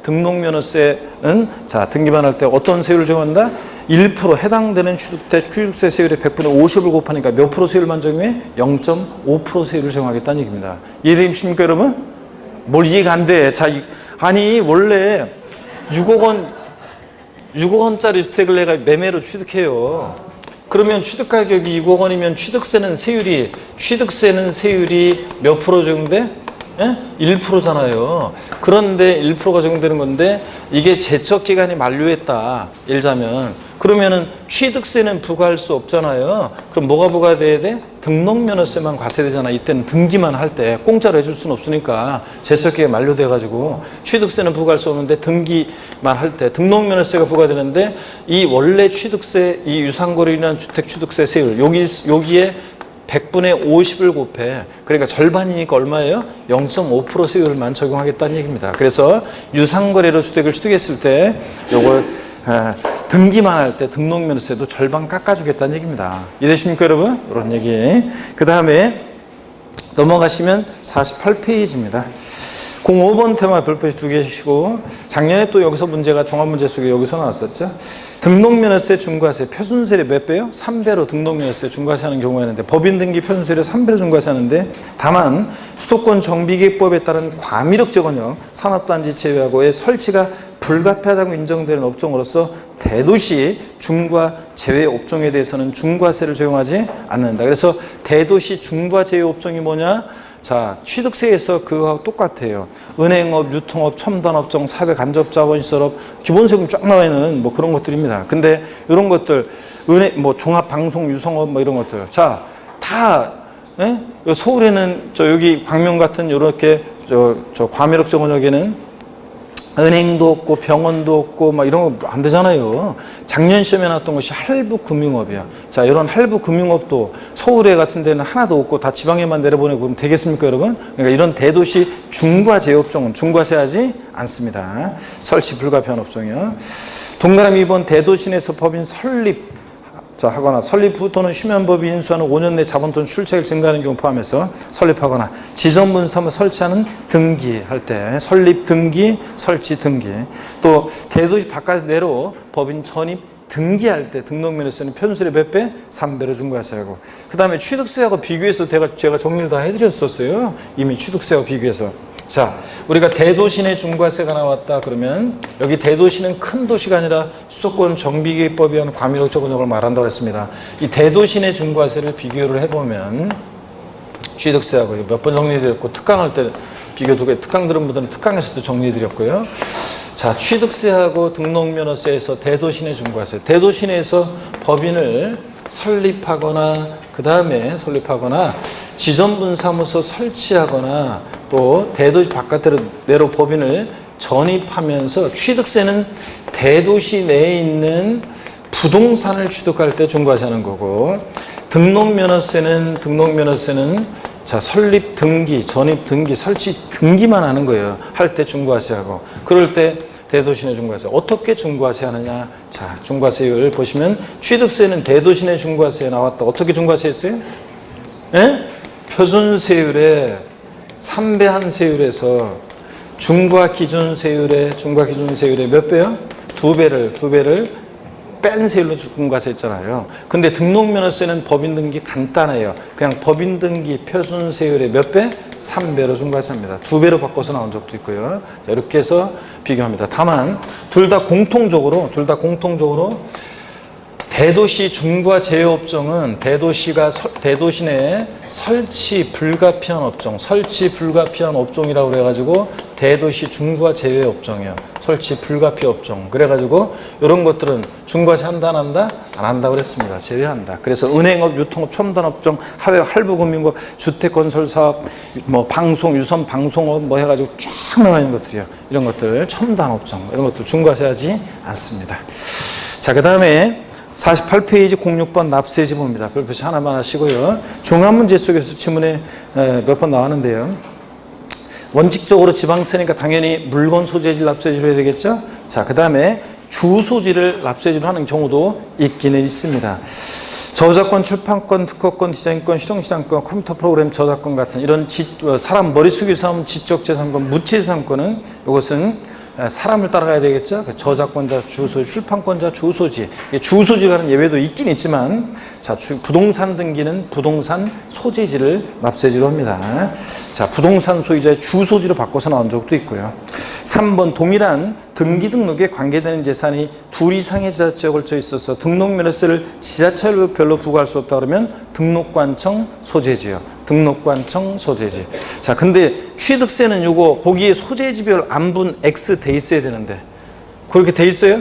등록면허세는, 자, 등기만 할 때 어떤 세율을 적용한다? 1% 해당되는 취득세 세율의 100분의 50을 곱하니까 몇 프로 세율만 적용해? 0.5% 세율을 적용하겠다는 얘기입니다. 이해되십니까, 여러분? 뭘 이해가 안 돼? 자, 아니 원래 6억 원짜리 주택을 내가 매매로 취득해요. 그러면 취득가격이 6억 원이면 취득세는 세율이 몇 프로 적용돼? 1%잖아요. 그런데 1%가 적용되는 건데 이게 제척기간이 만료했다. 예를 들자면 그러면은 취득세는 부과할 수 없잖아요. 그럼 뭐가 부과돼야 돼? 등록면허세만 과세되잖아. 이때는 등기만 할 때 공짜로 해줄 수는 없으니까 제척기간이 만료돼가지고 취득세는 부과할 수 없는데 등기만 할 때 등록면허세가 부과되는데 이 원래 취득세, 이 유상거래로 인한 주택 취득세 세율 여기에 100분의 50을 곱해. 그러니까 절반이니까 얼마예요? 0.5% 세율만 적용하겠다는 얘기입니다. 그래서 유상거래로 주택을 취득했을 때 요걸 등기만 할 때 등록면허세도 절반 깎아주겠다는 얘기입니다. 이해되십니까, 여러분? 이런 얘기. 그 다음에 넘어가시면 48페이지입니다. 05번 테마 별표시 2개시고, 작년에 또 여기서 문제가 종합문제 속에 여기서 나왔었죠. 등록면허세 중과세 표준세율이 몇 배요? 3배로 등록면허세 중과세하는 경우가 있는데, 법인 등기 표준세율이 3배로 중과세하는데, 다만 수도권 정비계획법에 따른 과미력 제건형 산업단지 제외하고의 설치가 불가피하다고 인정되는 업종으로서 대도시 중과 제외 업종에 대해서는 중과세를 적용하지 않는다. 그래서 대도시 중과 제외 업종이 뭐냐? 자, 취득세에서 그거하고 똑같아요. 은행업, 유통업, 첨단업종, 사회 간접자본시설업, 기본세금 쫙 나와 있는 뭐 그런 것들입니다. 근데 이런 것들, 종합방송, 유성업 뭐 이런 것들. 자, 다, 서울에는 여기 광명 같은 요렇게 과미력 정원역에는 은행도 없고 병원도 없고 막 이런 거 안 되잖아요. 작년 시험에 나왔던 것이 할부금융업이야. 자, 이런 할부금융업도 서울에 같은 데는 하나도 없고 다 지방에만 내려보내고 그러면 되겠습니까, 여러분? 그러니까 이런 대도시 중과 제업종은 중과세하지 않습니다. 설치 불가피한 업종이요. 동그라미 2번 대도시 내에서 법인 설립 하거나 설립 후 또는 휴면법이 인수하는 5년 내 자본 또는 출첵을 증가하는 경우 포함해서 설립하거나 지정분 사무소 설치하는 등기할 때 설립 등기, 설치 등기, 또 대도시 바깥 내로 법인 전입 등기할 때 등록면허세는 표준세율의 몇 배? 3배로 중과세하고, 그 다음에 취득세하고 비교해서 제가 정리를 다 해드렸었어요. 이미 취득세하고 비교해서. 자, 우리가 대도시 내 중과세가 나왔다 그러면 여기 대도시는 큰 도시가 아니라 수도권 정비계획법에 의한 과미력 적용을 말한다고 했습니다. 이 대도시 내 중과세를 비교를 해보면 취득세하고 몇 번 정리해드렸고, 특강할 때 비교 2개, 특강 들은 분들은 특강에서도 정리해드렸고요. 자, 취득세하고 등록면허세에서 대도시 내 중과세, 대도시 내에서 법인을 설립하거나 그 다음에 설립하거나 지정분사무소 설치하거나 또 대도시 바깥으로 내로 법인을 전입하면서 취득세는 대도시 내에 있는 부동산을 취득할 때 중과세하는 거고, 등록면허세는 자, 설립 등기, 전입 등기, 설치 등기만 하는 거예요. 할 때 중과세하고, 그럴 때 대도시 내 중과세. 어떻게 중과세 하느냐? 자, 중과세율 보시면 취득세는 대도시 내 중과세에 나왔다. 어떻게 중과세 했어요? 예? 표준세율에 3배한 세율에서 중과 기준 세율에 몇 배요? 2배를 뺀 세율로 중과세 했잖아요. 근데 등록면허세는 법인등기 간단해요. 그냥 법인등기 표준세율의 몇 배? 3배로 중과세합니다. 2배로 바꿔서 나온 적도 있고요. 자, 이렇게 해서 비교합니다. 다만 둘 다 공통적으로 대도시 중과 제외업종은 대도시 내에 설치 불가피한 업종이라고 그래가지고 대도시 중과 제외업종이에요. 설치 불가피 업종. 그래가지고 이런 것들은 중과세 한다 안 한다? 안 한다고 그랬습니다. 제외한다. 그래서 은행업, 유통업, 첨단업종, 하회, 할부금융업, 주택건설사업, 뭐 방송, 유선 방송업 뭐 해가지고 쫙 나와 있는 것들이요. 이런 것들 첨단업종 이런 것들 중과세하지 않습니다. 자, 그 다음에 48페이지 06번 납세지 봅니다. 별표시 하나만 하시고요. 종합문제 속에서 지문에 몇 번 나왔는데요. 원칙적으로 지방세니까 당연히 물건 소재지를 납세지로 해야 되겠죠. 자, 그 다음에 주소지를 납세지로 하는 경우도 있기는 있습니다. 저작권, 출판권, 특허권, 디자인권, 실용시장권, 컴퓨터 프로그램 저작권 같은 이런 사람 머릿속에 사는 지적재산권, 무치재산권은 이것은 사람을 따라가야 되겠죠. 저작권자, 주소지, 출판권자, 주소지. 주소지가 하는 예외도 있긴 있지만, 자, 부동산 등기는 부동산 소재지를 납세지로 합니다. 자, 부동산 소유자의 주소지로 바꿔서 나온 적도 있고요. 3번 동일한 등기 등록에 관계되는 재산이 둘 이상의 지자체에 걸쳐 있어서 등록면허세를 지자체별로 부과할 수 없다 그러면 등록관청 소재지요. 등록관청 소재지. 자, 근데 취득세는 요거 거기에 소재지별 안분 X 돼 있어야 되는데 그렇게 돼 있어요?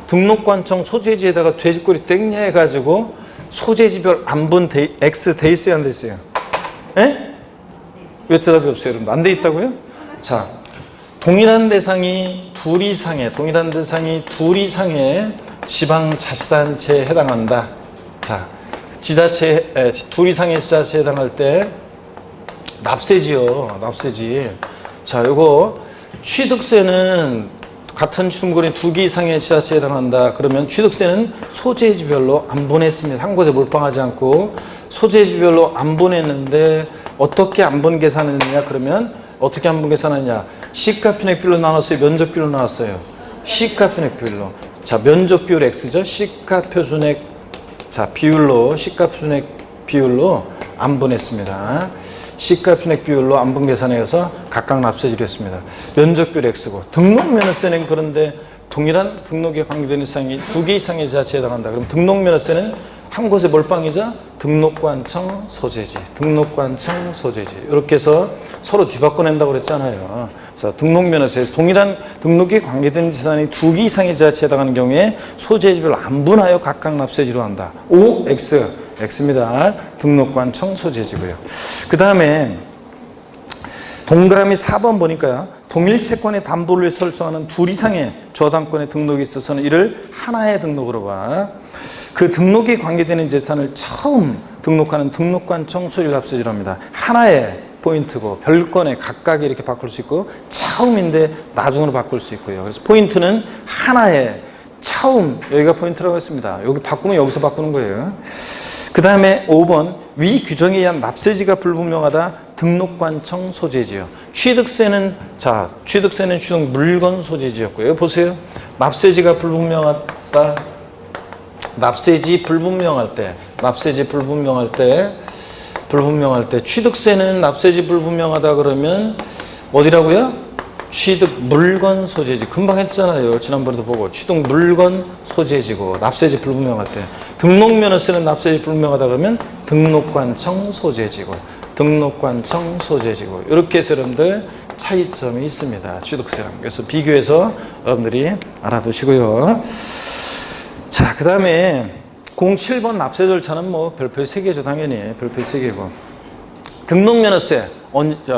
등록관청 소재지에다가 돼지꼬리 땡냐 해가지고 소재지별 안분 X 돼 있어야 안 돼 있어요? 에? 왜 대답이 없어요? 여러분 안 돼 있다고요? 자, 동일한 대상이 둘 이상의 지방자치단체에 해당한다. 자, 둘 이상의 지자체에 해당할 때 납세지요. 납세지. 자, 요거 취득세는 같은 취득물건이 2개 이상의 지자체에 해당한다. 그러면 취득세는 소재지별로 안분했습니다. 한 곳에 몰빵하지 않고 소재지별로 안분했는데 어떻게 안분 계산했느냐? 그러면 어떻게 안분 계산하냐? 시가편액비율로 나눴어요? 면적비율로 나왔어요? 시가편액비율로. 자, 면적비율 X죠? 시가표준액 시가표준액 비율로 안분했습니다. 시가표준액 비율로 안분 계산해서 각각 납세지를 했습니다. 면적비율 X고 등록면허세는 그런데 동일한 등록에 관계되는 사항이 2개 이상의 지자체에 해당한다. 그럼 등록면허세는 한 곳에 몰빵이자 등록관청 소재지. 이렇게 해서 서로 뒤바꿔낸다고 그랬잖아요. 그래서 등록면허세에서 동일한 등록에 관계된 재산이 2개 이상의 지자체에 해당하는 경우에 소재지별로 안분하여 각각 납세지로 한다. O, X, X입니다. 등록관청 소재지고요. 그 다음에 동그라미 4번 보니까요. 동일 채권의 담보를 설정하는 둘 이상의 저당권의 등록이 있어서는 이를 하나의 등록으로 봐. 그 등록에 관계되는 재산을 처음 등록하는 등록관청 소재를 납세지로 합니다. 하나의 포인트고 별건에 각각 이렇게 바꿀 수 있고 처음인데 나중으로 바꿀 수 있고요. 그래서 포인트는 하나의 처음, 여기가 포인트라고 했습니다. 여기 바꾸면 여기서 바꾸는 거예요. 그 다음에 5번 위 규정에 의한 납세지가 불분명하다. 등록관청 소재지요. 취득세는 취득 물건 소재지였고요. 보세요. 납세지가 불분명하다. 납세지 불분명할 때 취득세는 납세지 불분명하다 그러면 어디라고요? 취득 물건 소재지. 금방 했잖아요. 지난번에도 보고 취득 물건 소재지고 납세지 불분명할 때 등록면허세는 납세지 불분명하다 그러면 등록관청 소재지고 이렇게 해서 여러분들 차이점이 있습니다. 취득세랑. 그래서 비교해서 여러분들이 알아두시고요. 자, 그 다음에 07번 납세 절차는 뭐 별표의 3개죠. 당연히 별표의 3개고 등록면허세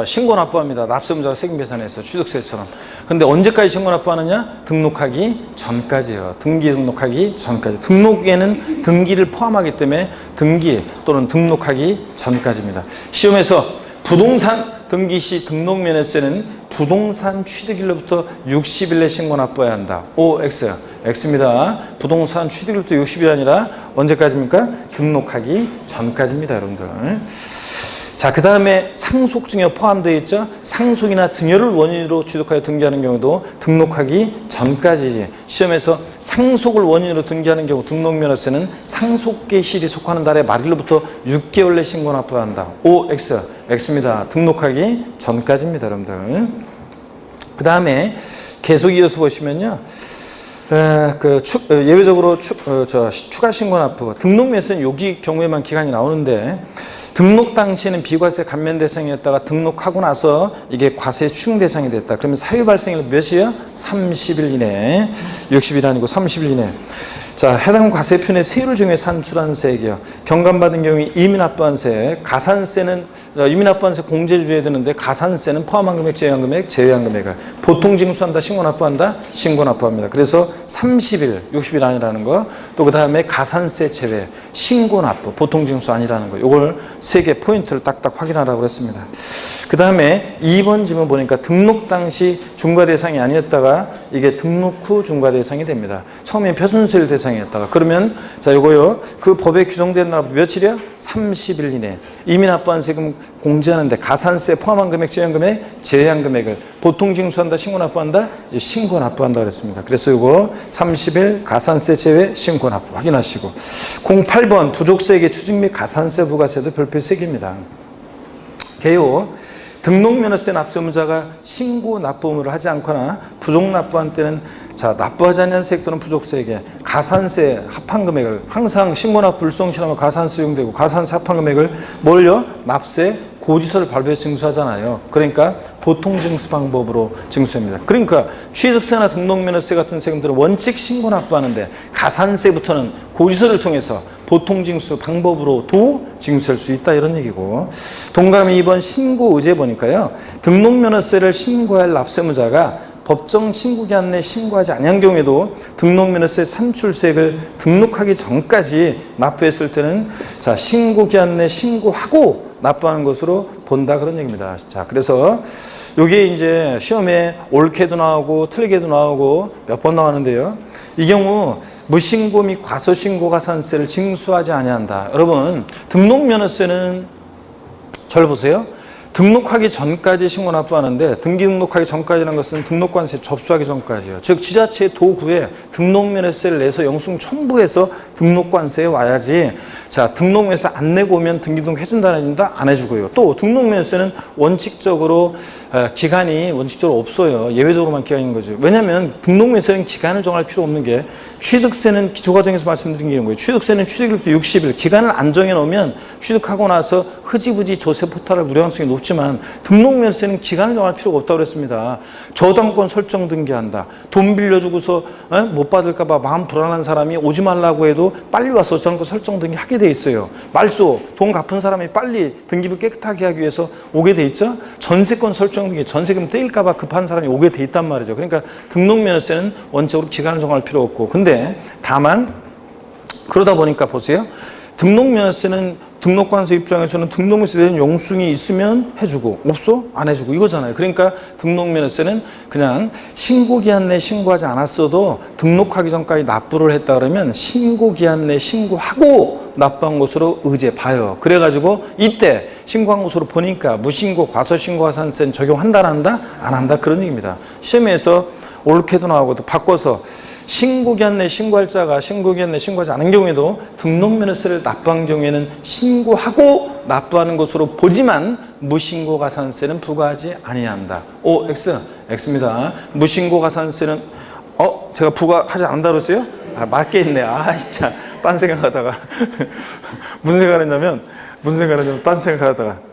신고 납부합니다. 납세문자가 세금 계산해서 취득세처럼. 근데 언제까지 신고 납부하느냐? 등록하기 전까지요. 등기 등록하기 전까지. 등록에는 등기를 포함하기 때문에 등기 또는 등록하기 전까지입니다. 시험에서 부동산 등기 시 등록면허세는 부동산 취득일로부터 60일 내 신고 납부해야 한다. O, X. X입니다. 부동산 취득일부터 60일이 아니라 언제까지입니까? 등록하기 전까지입니다, 여러분들. 자, 그 다음에 상속 증여 포함되어 있죠? 상속이나 증여를 원인으로 취득하여 등기하는 경우도 등록하기 전까지지. 시험에서 상속을 원인으로 등기하는 경우 등록면허세는 상속계실이 속하는 달의 말일로부터 6개월 내 신고 납부해야 한다. O, X. X입니다. 등록하기 전까지입니다, 여러분들. 그 다음에 계속 이어서 보시면요. 예외적으로 추가 신고 납부. 등록면허세는 여기 경우에만 기간이 나오는데 등록 당시에는 비과세 감면 대상이었다가 등록하고 나서 이게 과세 추징 대상이 됐다. 그러면 사유 발생일 몇이에요? 30일 이내. 60일 아니고 30일 이내. 자, 해당 과세표의 세율을 정해 산출한 세액이요. 경감받은 경우에 이미 납부한 세액, 가산세는 이미 납부한 세액 공제를 해야 되는데 가산세는 포함한 금액, 제외한 금액, 제외한 금액을 보통 징수한다, 신고 납부한다, 신고 납부합니다. 그래서 30일, 60일 아니라는 거, 또 그 다음에 가산세 제외, 신고 납부, 보통 징수 아니라는 거, 이걸 세 개 포인트를 딱딱 확인하라고 했습니다. 그 다음에 2번 지문 보니까 등록 당시 중과 대상이 아니었다가 이게 등록 후 중과 대상이 됩니다. 처음에 표준세율 대상이었다가 그러면 자 요거요 그 법에 규정된 날부터 며칠이야? 30일 이내. 이미 납부한 세금 공제하는데 가산세 포함한 금액, 제외한 금액, 제외한 금액을 보통 징수한다, 신고 납부한다, 신고 납부한다 그랬습니다. 그래서 요거 30일 가산세 제외, 신고 납부 확인하시고 08번 부족세액의 추징 및 가산세 부가세도 별표 세개입니다. 개요 등록면허세 납세의무자가 신고 납부 의무를 하지 않거나 부족 납부한 때는 자 납부하지 않는 세액 또는 부족세액에 가산세 합한 금액을 항상 신고납부 불성실하면 가산세 이용되고 가산세 합한 금액을 뭘요? 납세 고지서를 발부해서 징수하잖아요. 그러니까 보통 징수 방법으로 징수합니다. 그러니까 취득세나 등록면허세 같은 세금들은 원칙 신고 납부하는데 가산세부터는 고지서를 통해서 보통 징수 방법으로도 징수할 수 있다 이런 얘기고 동그라미 2번 신고 의제 보니까요. 등록면허세를 신고할 납세의무자가 법정 신고기한 내 신고하지 않은 경우에도 등록면허세 산출세액을 등록하기 전까지 납부했을 때는 자 신고기한 내 신고하고 납부하는 것으로 본다 그런 얘기입니다. 자 그래서 이게 이제 시험에 옳게도 나오고 틀리게도 나오고 몇 번 나왔는데요. 이 경우 무신고 및 과소신고 가산세를 징수하지 아니한다. 여러분 등록면허세는 잘 보세요. 등록하기 전까지 신고 납부하는데 등기 등록하기 전까지라는 것은 등록관세 접수하기 전까지요. 즉 지자체 도구에 등록면허세를 내서 영수증 첨부해서 등록관세에 와야지 자 등록면허세 안 내고 오면 등기 등록 해준다 안 해준다? 안 해주고요. 또 등록면허세는 원칙적으로 기간이 원칙적으로 없어요. 예외적으로만 기간이 있는 거죠. 왜냐하면 등록면허세는 기간을 정할 필요 없는 게 취득세는 기초과정에서 말씀드린 게 이런 거예요. 취득세는 취득일부터 60일 기간을 안 정해놓으면 취득하고 나서 흐지부지 조세 포탈할 우려성이 높지만 등록면허세는 기간을 정할 필요가 없다고 그랬습니다. 저당권 설정 등기한다. 돈 빌려주고서 못 받을까 봐 마음 불안한 사람이 오지 말라고 해도 빨리 와서 저당권 설정 등기하게 돼 있어요. 말소 돈 갚은 사람이 빨리 등기부 깨끗하게 하기 위해서 오게 돼 있죠. 전세권 설정 등기 전세금 떼일까 봐 급한 사람이 오게 돼 있단 말이죠. 그러니까 등록면허세는 원칙적으로 기간을 정할 필요 없고 근데 다만 그러다 보니까 보세요. 등록면허세는 등록관세 입장에서는 등록면허세에 대한 영수증이 있으면 해주고 없어? 안 해주고 이거잖아요. 그러니까 등록면허세는 그냥 신고기한 내 신고하지 않았어도 등록하기 전까지 납부를 했다 그러면 신고기한 내 신고하고 납부한 것으로 의제 봐요. 그래가지고 이때 신고한 것으로 보니까 무신고 과소신고 가산세는 적용한다 안 한다? 안 한다 그런 얘기입니다. 시험에서 옳게도 나오고 또 바꿔서 신고기한 내 신고할 자가 신고기한 내 신고하지 않은 경우에도 등록면허세를 납부한 경우에는 신고하고 납부하는 것으로 보지만 무신고 가산세는 부과하지 아니한다. O, X, X입니다. 무신고 가산세는 제가 부과하지 않는다 그랬어요? 맞겠네. 진짜 딴 생각하다가 무슨 생각을 했냐면 딴 생각하다가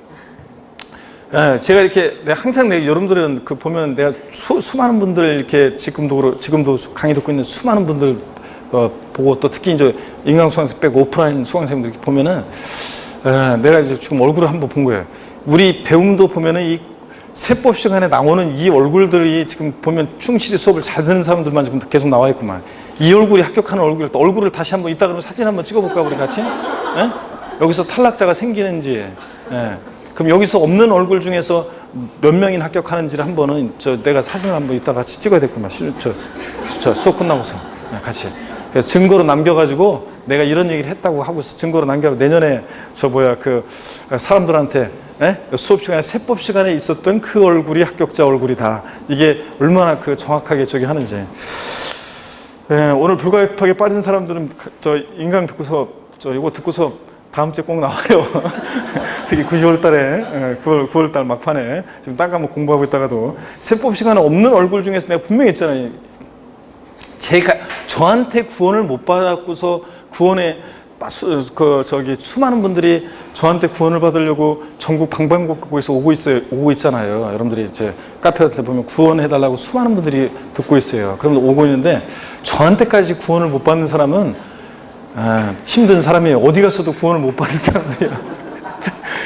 제가 이렇게 항상 여러분들은 보면 내가 수많은 분들 이렇게 지금도 강의 듣고 있는 수많은 분들 보고 또 특히 이제 인강 수강생 빼고 오프라인 수강생들 이렇게 보면은 내가 이제 지금 얼굴을 한번 본 거예요. 우리 배움도 보면은 이 세법 시간에 나오는 이 얼굴들이 지금 보면 충실히 수업을 잘 듣는 사람들만 지금 계속 나와 있구만. 이 얼굴이 합격하는 얼굴을 다시 한번 이따 그러면 사진 한번 찍어볼까 우리 같이? 여기서 탈락자가 생기는지. 그럼 여기서 없는 얼굴 중에서 몇 명이 합격하는지를 한번은 내가 사진을 한번 이따 같이 찍어야 됐구만. 수업 끝나고서 같이. 그래서 증거로 남겨가지고 내가 이런 얘기를 했다고 하고서 증거로 남겨가지고 내년에 사람들한테 수업 시간에 세법 시간에 있었던 그 얼굴이 합격자 얼굴이다. 이게 얼마나 정확하게 저기 하는지. 오늘 불가입학에 빠진 사람들은 인강 듣고서 이거 듣고서 다음 주에 꼭 나와요. 특히 9월 달에 9월 달 막판에 지금 딴 과목 공부하고 있다가도 세법 시간에 없는 얼굴 중에서 내가 분명히 했잖아요. 저한테 구원을 못 받았고서 구원에 수많은 분들이 저한테 구원을 받으려고 전국 방방곡곡에서 오고 있잖아요. 여러분들이 제 카페한테 보면 구원해달라고 수많은 분들이 듣고 있어요. 그럼 오고 있는데 저한테까지 구원을 못 받는 사람은 힘든 사람이에요. 어디 가서도 구원을 못 받는 사람들이야.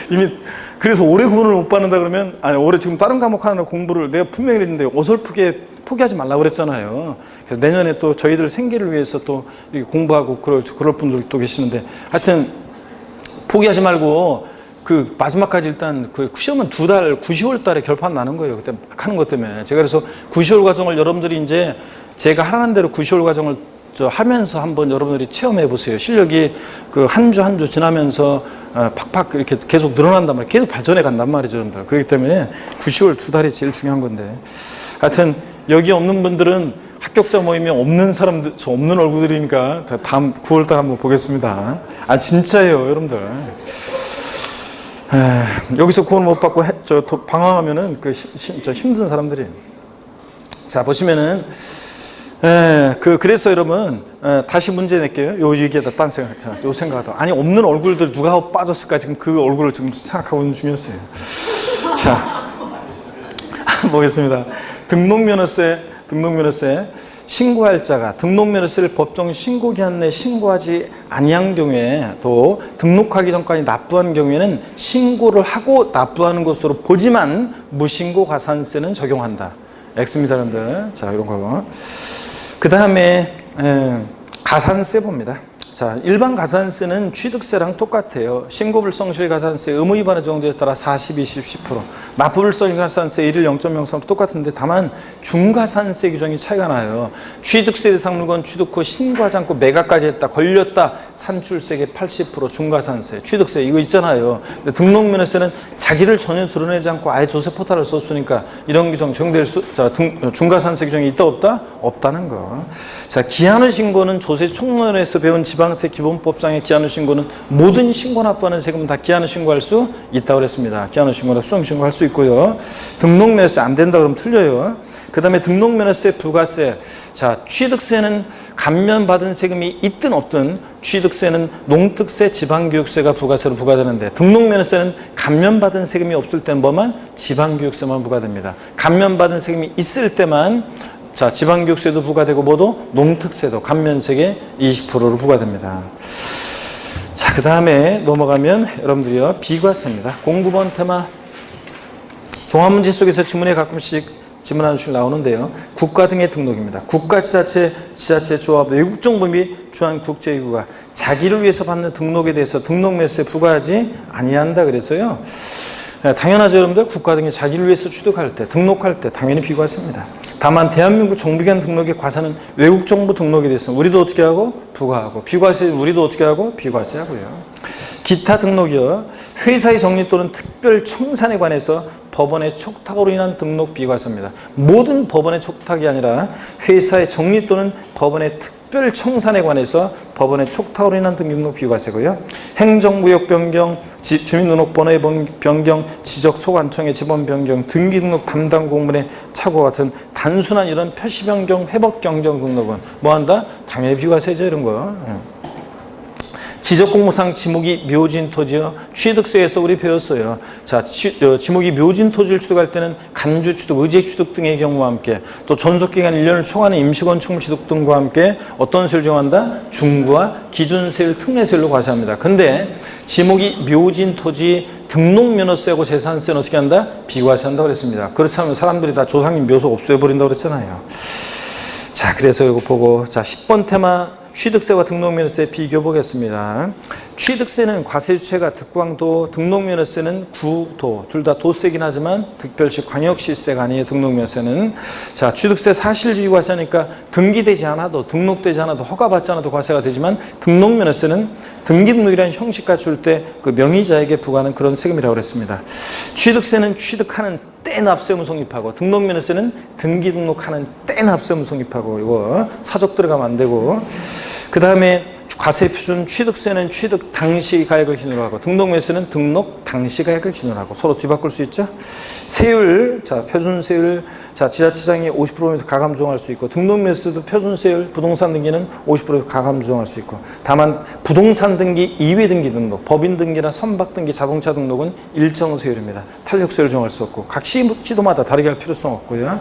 이미 그래서 올해 구원을 못 받는다 그러면 올해 지금 다른 과목 하나 공부를 내가 분명히 했는데 어설프게 포기하지 말라고 그랬잖아요. 그래서 내년에 또 저희들 생계를 위해서 또 이렇게 공부하고 그럴 분들이 또 계시는데 하여튼 포기하지 말고 마지막까지 일단 시험은 9월 달에 결판 나는 거예요. 그때 막 하는 것 때문에. 제가 그래서 9시월 과정을 여러분들이 이제 제가 하라는 대로 9시월 과정을 하면서 한번 여러분들이 체험해 보세요. 실력이 한 주 지나면서 팍팍 이렇게 계속 늘어난단 말이에요. 계속 발전해 간단 말이죠, 여러분들. 그렇기 때문에 9시월 2달이 제일 중요한 건데. 하여튼 여기 없는 분들은 합격자 모임에 없는 사람들, 없는 얼굴들이니까 다음 9월달 한번 보겠습니다. 진짜예요, 여러분들. 여기서 구원 못 받고 방황하면은 힘든 사람들이. 자, 보시면은 그래서 여러분 다시 문제 낼게요. 요 얘기에다 딴 생각, 요 생각하다. 없는 얼굴들 누가 빠졌을까 지금 그 얼굴을 지금 생각하고 있는 중이었어요. 자, 보겠습니다. 등록면허세 신고할 자가 등록면허세를 법정 신고기한 내에 신고하지 아니한 경우에 또 등록하기 전까지 납부한 경우에는 신고를 하고 납부하는 것으로 보지만 무신고 가산세는 적용한다. X입니다, 여러분들. 자, 이런 거. 그 다음에 가산세 봅니다. 자, 일반 가산세는 취득세랑 똑같아요. 신고불성실 가산세 의무 위반의 정도에 따라 40, 20, 10%. 납부불성 가산세 1일 0.03 똑같은데 다만 중가산세 규정이 차이가 나요. 취득세 대상 물건 취득 후 신고하지 않고 매각까지 했다, 걸렸다, 산출세계 80% 중가산세. 취득세 이거 있잖아요. 근데 등록면허세는 자기를 전혀 드러내지 않고 아예 조세 포탈을 썼으니까 이런 규정 적용될 중가산세 규정이 있다 없다? 없다는 거. 자, 기한의 신고는 조세 총론에서 배운 지방세 기본법상의 기한의 신고는 모든 신고 납부하는 세금은 다 기한의 신고할 수 있다고 그랬습니다. 기한의 신고나 수정 신고할 수 있고요. 등록면허세 안 된다 그러면 틀려요. 그 다음에 등록면허세, 부가세. 자, 취득세는 감면받은 세금이 있든 없든 취득세는 농특세, 지방교육세가 부가세로 부과되는데 등록면허세는 감면받은 세금이 없을 때는 뭐만? 지방교육세만 부과됩니다. 감면받은 세금이 있을 때만 자, 지방교육세도 부과되고 뭐도? 농특세도 감면세계 20%로 부과됩니다. 자, 그 다음에 넘어가면 여러분들이요, 비과세입니다. 09번 테마 종합문제 속에서 지문에 가끔씩 지문 하나씩 나오는데요. 국가 등의 등록입니다. 국가, 지자체, 지자체, 조합, 외국정부 및 주한 국제기구가 자기를 위해서 받는 등록에 대해서 등록면허세 부과하지 아니한다 그래서요. 당연하죠, 여러분들. 국가 등이 자기를 위해서 취득할 때, 등록할 때 당연히 비과세입니다. 다만 대한민국 정부기관 등록의 과세는 외국 정부 등록에 대해서 우리도 어떻게 하고? 부과하고. 비과세 우리도 어떻게 하고? 비과세하고요. 기타 등록이요. 회사의 정리 또는 특별 청산에 관해서 법원의 촉탁으로 인한 등록 비과세입니다. 모든 법원의 촉탁이 아니라 회사의 정리 또는 법원의 특별 청산에 관해서 법원의 촉탁으로 인한 등록 비과세고요. 행정구역 변경, 주민등록번호의 변경, 지적 소관청의 지번 변경, 등기등록 담당 공무원의 착오 같은 단순한 이런 표시 변경, 회복 변경 등록은 뭐한다? 당연히 비과세죠, 이런 거. 지적공무상 지목이 묘진 토지요. 취득세에서 우리 배웠어요. 자, 지목이 묘진 토지를 취득할 때는 간주 취득, 의제 취득 등의 경우와 함께 또 존속기간 1년을 초과하는 임시건축물 취득 등과 함께 어떤 세를 적용한다? 중부와 기준세율, 특례세율로 과세합니다. 근데 지목이 묘진 토지 등록면허세하고 재산세는 어떻게 한다? 비과세한다고 그랬습니다. 그렇다면 사람들이 다 조상님 묘소 없애버린다고 그랬잖아요. 자, 그래서 이거 보고 자, 10번 테마 취득세와 등록면허세 비교 보겠습니다. 취득세는 과세주체가 득광도, 등록면허세는 구도, 둘 다 도세긴 하지만 특별시 광역시세가 아니에요. 등록면허세는. 자, 취득세 사실주의 과세니까 등기되지 않아도, 등록되지 않아도, 허가받지 않아도 과세가 되지만, 등록면허세는 등기등록이라는 형식과 줄 때 그 명의자에게 부과하는 그런 세금이라고 그랬습니다. 취득세는 취득하는 때 납세의무 성립하고, 등록면허세는 등기 등록하는 때 납세의무 성립하고, 이거 사적 들어가면 안 되고, 그 다음에 과세표준 취득세는 취득 당시 가액을 기준으로 하고, 등록면허세는 등록 당시 가액을 기준으로 하고, 서로 뒤바꿀 수 있죠. 세율, 자, 표준세율, 자, 지자체장이 50%면서 가감 조정할 수 있고, 등록면허세도 표준세율, 부동산 등기는 50% 가감 조정할 수 있고, 다만 부동산 등기 이외 등기 등록, 법인 등기나 선박 등기, 자동차 등록은 일정 세율입니다. 탄력세율 정할 수 없고, 각 시도마다 다르게 할 필요성 없고요.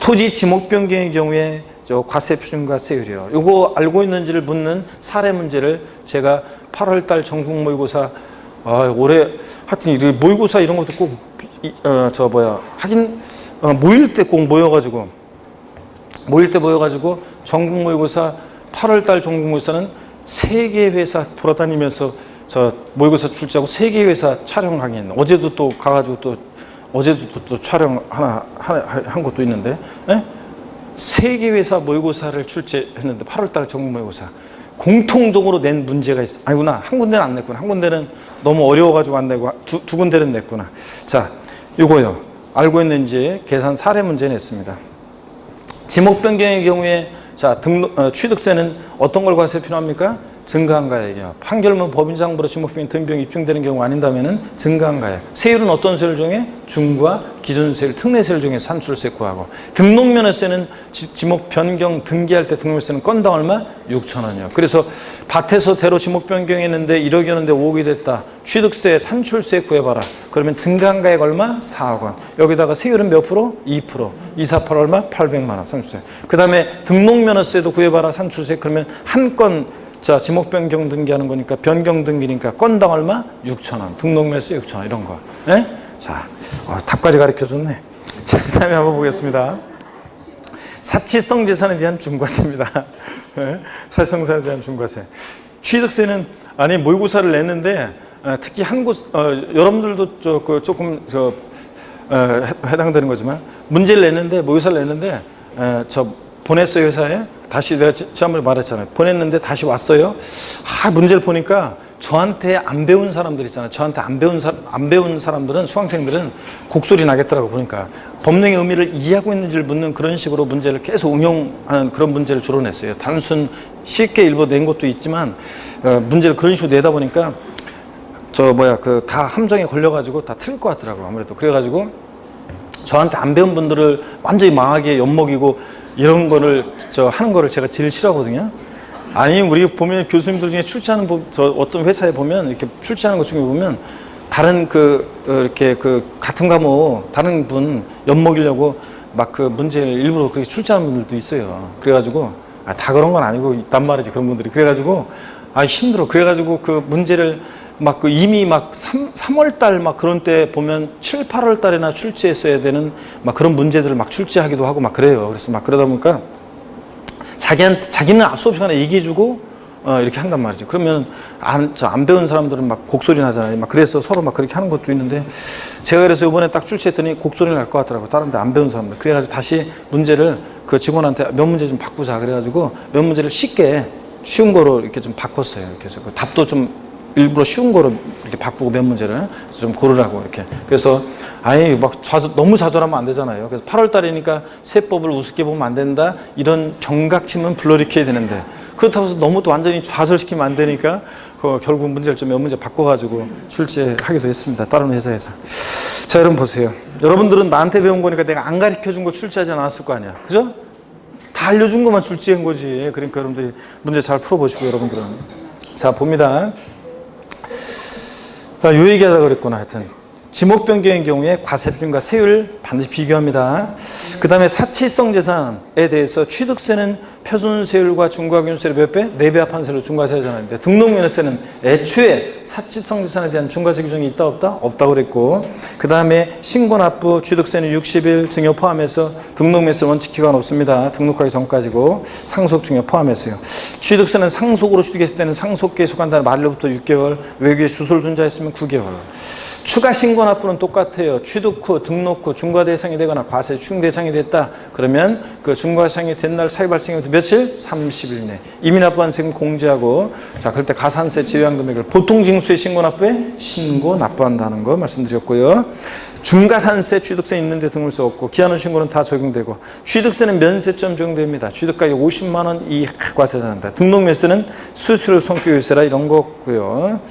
토지 지목 변경의 경우에 과세 표준과 세율이요. 이거 알고 있는지를 묻는 사례 문제를 제가 8월달 전국 모의고사, 올해 하여튼 이 모의고사 이런 것도 꼭 하긴 모일 때 꼭 모여가지고 전국 모의고사 8월달 전국 모의고사는 3개 회사 돌아다니면서 저 모의고사 출제하고 3개 회사 촬영 강의했는데, 어제도 또 가가지고 어제도 또 촬영 한 것도 있는데, 예? 3개 회사 모의고사를 출제했는데 8월달 전국 모의고사 공통적으로 낸 문제가 있어. 아니구나, 한 군데는 안 냈구나. 한 군데는 너무 어려워가지고 안 내고 두 군데는 냈구나. 자, 요거요. 알고 있는지 계산 사례 문제 냈습니다. 지목 변경의 경우에 자, 취득세는 어떤 걸 과세 필요합니까? 증가한 가액이요. 판결문 법인장부로 지목변경 등비용 입증되는 경우 아닌다면은 증가한 가액. 세율은 어떤 세율 중에? 중과 기준세율, 특례세율 중에 산출세 구하고, 등록면허세는 지목 변경 등기할 때 등록면허세는 건당 얼마? 6,000원이요. 그래서 밭에서 대로 지목 변경했는데 1억이었는데 5억이 됐다. 취득세, 산출세 구해봐라. 그러면 증가한 가액 얼마? 4억 원. 여기다가 세율은 몇 프로? 2%. 248 얼마? 800만 원 산출세. 그 다음에 등록면허세도 구해봐라. 산출세. 그러면 한 건 자, 지목 변경 등기하는 거니까 변경 등기니까 건당 얼마? 6,000원. 등록면허세 6,000원 이런 거. 예? 자, 답까지 가르쳐 줬네. 자, 그다음에 한번 보겠습니다. 사치성 재산에 대한 중과세입니다. 예? 사치성 재산에 대한 중과세. 취득세는 아니 모의고사를 냈는데 특히 한 곳 여러분들도 조금 해당되는 거지만 문제를 냈는데 모의고사를 냈는데 보냈어요 회사에. 다시 내가 지난번에 말했잖아요. 보냈는데 다시 왔어요. 문제를 보니까 저한테 안 배운 사람들 있잖아요. 저한테 안 배운 사람들은, 수강생들은 곡소리 나겠더라고. 보니까 법령의 의미를 이해하고 있는지를 묻는 그런 식으로 문제를 계속 응용하는 그런 문제를 주로 냈어요. 단순 쉽게 일부 낸 것도 있지만 문제를 그런 식으로 내다 보니까 다 함정에 걸려가지고 다 틀릴 것 같더라고. 아무래도 그래가지고 저한테 안 배운 분들을 완전히 망하게 엿먹이고 이런 거를 하는 거를 제가 제일 싫어하거든요. 아니, 우리 보면 교수님들 중에 출제하는 어떤 회사에 보면 이렇게 출제하는 것 중에 보면 다른 이렇게 같은 과목 다른 분 엿먹이려고 막 문제를 일부러 그렇게 출제하는 분들도 있어요. 그래가지고 다 그런 건 아니고 있단 말이지, 그런 분들이. 그래가지고 힘들어. 그래가지고 그 문제를 이미 3월달 그런 때 보면 7, 8월달에나 출제했어야 되는 그런 문제들을 출제하기도 하고 그래요. 그래서 그러다 보니까 자기는 수업 시간에 얘기해주고 이렇게 한단 말이죠. 그러면 안 배운 사람들은 곡소리 나잖아요. 그래서 서로 그렇게 하는 것도 있는데, 제가 그래서 이번에 딱 출제했더니 곡소리 날 것 같더라고요. 다른 데 안 배운 사람들. 그래가지고 다시 문제를 그 직원한테 몇 문제 좀 바꾸자. 그래가지고 몇 문제를 쉬운 거로 이렇게 좀 바꿨어요. 그래서 그 답도 좀 일부러 쉬운 거로 이렇게 바꾸고 몇 문제를 좀 고르라고 이렇게. 그래서 너무 좌절하면 안 되잖아요. 그래서 8월 달이니까 세법을 우습게 보면 안 된다. 이런 경각심은 불러일으켜야 되는데, 그렇다고 해서 너무 또 완전히 좌절시키면 안 되니까 결국 문제를 좀 몇 문제 바꿔가지고 출제하기도 했습니다. 다른 회사에서. 자, 여러분 보세요. 여러분들은 나한테 배운 거니까 내가 안 가르쳐 준 거 출제하지 않았을 거 아니야. 그죠? 다 알려준 것만 출제한 거지. 그러니까 여러분들이 문제 잘 풀어보시고, 여러분들은. 자, 봅니다. 요 얘기하다 그랬구나. 하여튼 지목 변경의 경우에 과세표준과 세율 반드시 비교합니다. 그 다음에 사치성 재산에 대해서 취득세는 표준세율과 중과기준세율 몇 배? 4배 합한 세율로 중과세하잖아요. 등록면허세는 애초에 사치성 재산에 대한 중과세 규정이 있다 없다? 없다고 그랬고, 그 다음에 신고납부 취득세는 60일 증여 포함해서 등록면허세 원칙 기간 없습니다. 등록하기 전까지고 상속 증여 포함해서요. 취득세는 상속으로 취득했을 때는 상속기에 속한다는 만료부터 6개월, 외국에 주소를 둔 자 있으면 9개월. 추가 신고납부는 똑같아요. 취득 후, 등록 후 중과 대상이 되거나 과세 추징 대상이 됐다. 그러면 그 중과 대상이 된 날 사유 발생부터 며칠? 30일 내. 이미 납부한 세금 공제하고, 자, 그럴 때 가산세 제외한 금액을 보통 징수의 신고납부에 신고 납부한다는 거 말씀드렸고요. 중과산세 취득세 있는데 등록세 없고 기한후 신고는 다 적용되고, 취득세는 면세점 적용됩니다. 취득가격 50만 원 이하 과세자한다. 등록면세는 수수료 성격유세라 이런 거고요.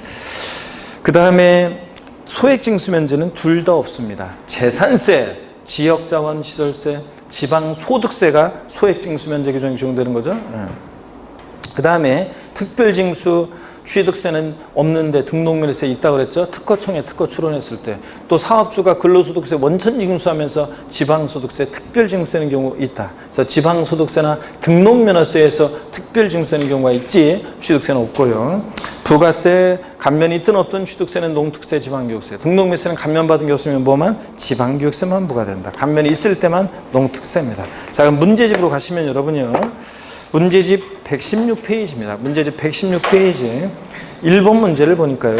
그 다음에 소액징수면제는 둘 다 없습니다. 재산세, 지역자원시설세, 지방소득세가 소액징수면제 규정이 적용되는 거죠. 그 다음에 특별징수 취득세는 없는데 등록면허세 있다고 그랬죠. 특허청에 특허 출원했을 때. 또 사업주가 근로소득세 원천징수하면서 지방소득세 특별징수되는 경우 있다. 그래서 지방소득세나 등록면허세에서 특별징수되는 경우가 있지 취득세는 없고요. 부가세 감면이 있든 없든 취득세는 농특세, 지방교육세. 등록면세는 감면받은 게 없으면 뭐만? 지방교육세만 부과된다. 감면이 있을 때만 농특세입니다. 자, 그럼 문제집으로 가시면 여러분요. 문제집 116페이지입니다. 문제집 116페이지 1번 문제를 보니까요.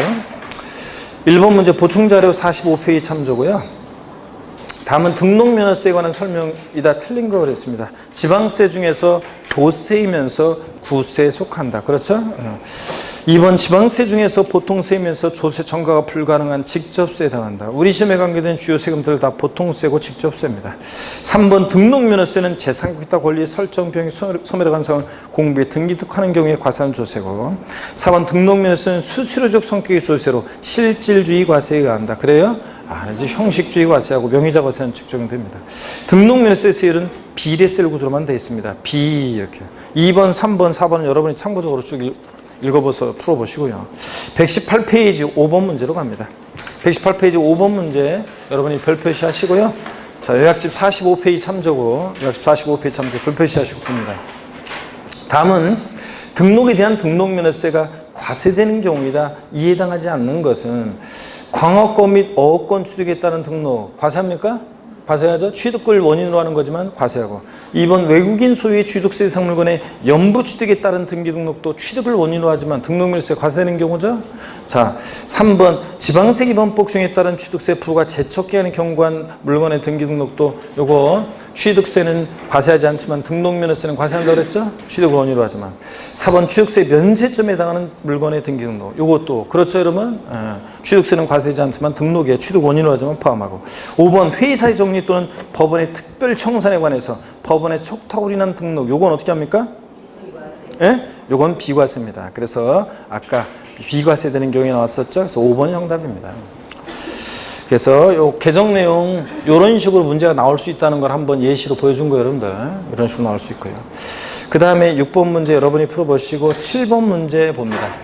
1번 문제 보충자료 45페이지 참조고요. 다음은 등록면허세에 관한 설명이다 틀린 거 그랬습니다. 지방세 중에서 도세이면서 구세에 속한다. 그렇죠? 2번 지방세 중에서 보통세이면서 조세 전가가 불가능한 직접세에 해당한다. 우리 시험에 관계된 주요 세금들 다 보통세고 직접세입니다. 3번 등록면허세는 재산국이다 권리 설정 비용이 소멸에 관한 사항을 공부에 등기득하는 경우에 과세하는 조세고, 4번 등록면허세는 수수료적 성격의 조세로 실질주의 과세에 의한다. 그래요? 이제 형식주의 과세하고 명의자 과세는 적용됩니다. 등록면허세 세율은 비례세율 구조로만 되어 있습니다. 비 이렇게. 2번, 3번, 4번은 여러분이 참고적으로 쭉 읽어보서 풀어보시고요. 118페이지 5번 문제로 갑니다. 118페이지 5번 문제 여러분이 별표시 하시고요. 자, 요약집 45페이지 참조고, 요약집 45페이지 참조 별표시 하시고 봅니다. 다음은 등록에 대한 등록면허세가 과세되는 경우이다. 이에 해당하지 않는 것은 광어권 및 어업권 취득에 따른 등록 과세합니까? 과세하죠. 취득을 원인으로 하는 거지만 과세하고. 2번 외국인 소유의 취득세 대상 물건의 연부 취득에 따른 등기 등록도 취득을 원인으로 하지만 등록면허세 과세되는 경우죠. 자, 3번 지방세 기본법 중에 따른 취득세 프로가 재척기한에 경고한 물건의 등기 등록도 요거 취득세는 과세하지 않지만 등록면허세는 과세한다고 그랬죠? 취득을 원인으로 하지만. 4번 취득세 면세점에 해당하는 물건의 등기 등록. 요것도 그렇죠 여러분? 취득세는 과세하지 않지만 등록에 취득 원인으로 하지만 포함하고. 5번 회의사의 정리 또는 법원의 특별 청산에 관해서 법원의 촉탁으로 인한 등록. 요건 어떻게 합니까? 예? 요건 비과세입니다. 그래서 아까 비과세 되는 경우에 나왔었죠? 그래서 5번이 정답입니다. 그래서 요 개정 내용 이런 식으로 문제가 나올 수 있다는 걸 한번 예시로 보여준 거예요, 여러분들. 이런 식으로 나올 수 있고요. 그 다음에 6번 문제 여러분이 풀어보시고 7번 문제 봅니다.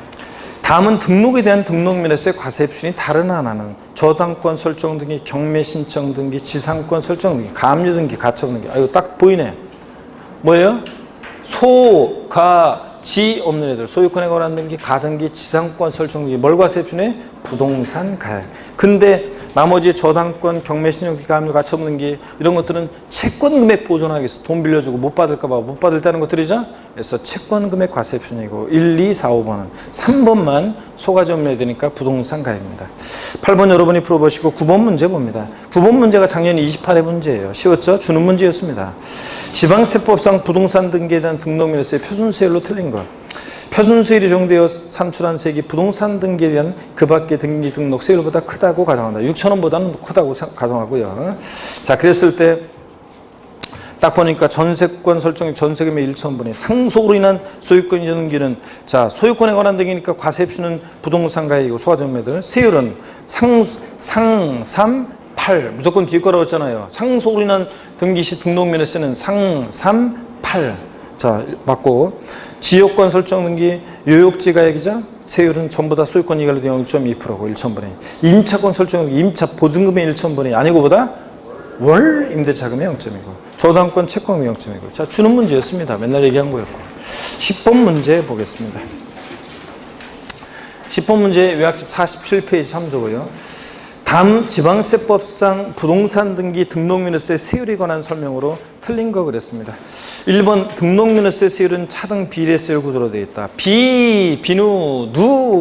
다음은 등록에 대한 등록면허세 과세 표준이 다른 하나는 저당권 설정 등기, 경매 신청 등기, 지상권 설정 등기, 가압류 등기, 가처분 등기. 이거 딱 보이네. 뭐예요? 소, 가, 지 없는 애들. 소유권에 관한 등기, 가등기, 지상권 설정 등기. 뭘 과세 표준에? 부동산 가액. 근데 나머지 저당권, 경매 신용, 가압류, 가처분 등기 이런 것들은 채권 금액 보존하기 위해서 돈 빌려주고 못 받을까 봐 못 받을 때는 것들이죠. 그래서 채권 금액 과세 표준이고 1, 2, 4, 5번은 3번만 소가지 없는 되니까 부동산 가액입니다. 8번 여러분이 풀어보시고 9번 문제 봅니다. 9번 문제가 작년 28회 문제예요. 쉬웠죠? 주는 문제였습니다. 지방세법상 부동산 등기에 대한 등록면허세 표준세율로 틀린 것. 표준세율이 적용되어 산출한 세액이 부동산 등기에 대한 그 밖의 등기 등록 세율보다 크다고 가정한다. 6,000원보다는 크다고 가정하고요. 자, 그랬을 때 딱 보니까 전세권 설정 전세금의 1,000분의 상속으로 인한 소유권 등기는 자, 소유권에 관한 등기니까 과세 표준은 부동산 가액이고 소가정매들 세율은 상삼팔 무조건 뒤에 거라고 했잖아요. 상속으로 인한 등기 시 등록면허세는 상삼팔 자, 맞고 지역권 설정 등기 요역지 가액이죠. 세율은 전부 다 소유권 이익을 0.2%고 1,000분의 2. 임차권 설정 등기 임차 보증금의 1,000분의 2 아니고 보다 월 임대차금의 0.2고 저당권 채권금의 0.2고. 자, 주는 문제였습니다. 맨날 얘기한 거였고. 10번 문제 보겠습니다. 10번 문제 요약집 47페이지 참조고요. 다음 지방세법상 부동산 등기 등록민호세 세율에 관한 설명으로 틀린 거 그랬습니다. 1번 등록민호세 세율은 차등 비례세율 구조로 되어 있다. 비누,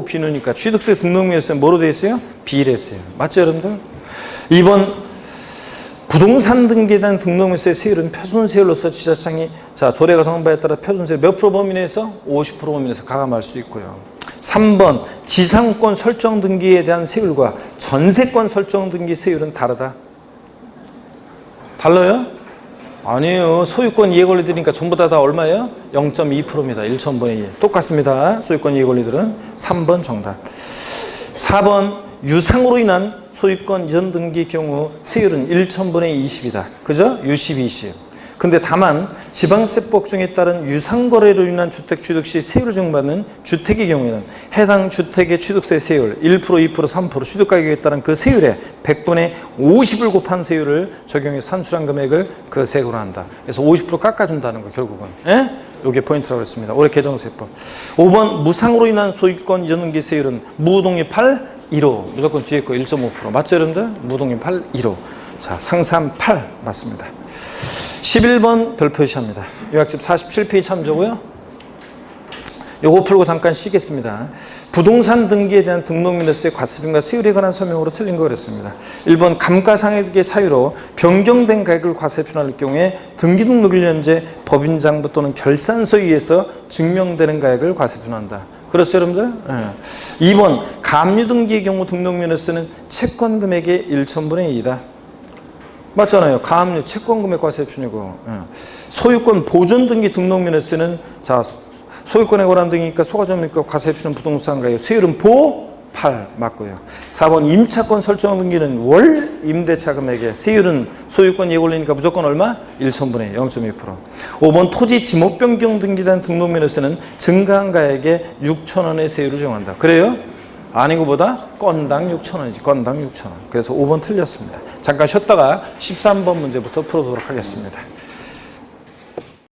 비누니까 취득세 등록민호세는 뭐로 되어 있어요? 비례세율. 맞죠 여러분들? 2번 부동산 등기에 대한 등록민세 세율은 표준세율로서 지자청이 조례가 정한 바에 따라 표준세율 몇 프로 범위 내에서? 50% 범위 내에서 가감할 수 있고요. 3번 지상권 설정 등기에 대한 세율과 전세권 설정 등기 세율은 다르다. 달라요? 아니에요. 소유권 이해권리들이니까 전부 다 얼마예요? 0.2%입니다. 1,000분의 2. 똑같습니다. 소유권 이해권리들은 3번 정답. 4번 유상으로 인한 소유권 이전 등기 경우 세율은 1,000분의 20이다. 그죠? U10, 20. 근데 다만 지방세법 중에 따른 유상거래로 인한 주택 취득 시 세율을 적용받는 주택의 경우에는 해당 주택의 취득세 세율 1%, 2%, 3% 취득가격에 따른 그 세율에 100분의 50을 곱한 세율을 적용해서 산출한 금액을 그 세액으로 한다. 그래서 50% 깎아준다는 거 결국은. 예? 이게 포인트라고 했습니다. 올해 개정세법. 5번 무상으로 인한 소유권 이전 등기 세율은 무동의 8, 1호. 무조건 뒤에 거 1.5%. 맞죠 여러분들? 무동의 8, 1호. 자, 상산 8 맞습니다. 11번 별 표시합니다. 요약집 47페이지 참조고요. 요거 풀고 잠깐 쉬겠습니다. 부동산 등기에 대한 등록민호세 과세빈과 세율에 관한 설명으로 틀린 거 그랬습니다. 1번 감가상각의 사유로 변경된 가액을 과세 표현할 경우에 등기 등록 1년제 법인장부 또는 결산서에 의해서 증명되는 가액을 과세 표현한다. 그렇죠 여러분들? 네. 2번 감유 등기의 경우 등록민호세는 채권 금액의 1,000분의 2이다. 맞잖아요. 가압류 채권금액 과세표준이고. 소유권 보존 등기 등록민호세는 소유권에 관한 등이니까 소가점이니까 과세표준 부동산 가격 세율은 보 8 맞고요. 4번 임차권 설정 등기는 월 임대차 금액의 세율은 소유권 예권리니까 무조건 얼마? 1,000분의 0.2%. 5번 토지 지목 변경 등기된 등록민호세는 증가한 가액에 6,000원의 세율을 정한다. 그래요? 아니고 보다 건당 6,000원이지. 건당 6,000원. 그래서 5번 틀렸습니다. 잠깐 쉬었다가 13번 문제부터 풀어보도록 하겠습니다.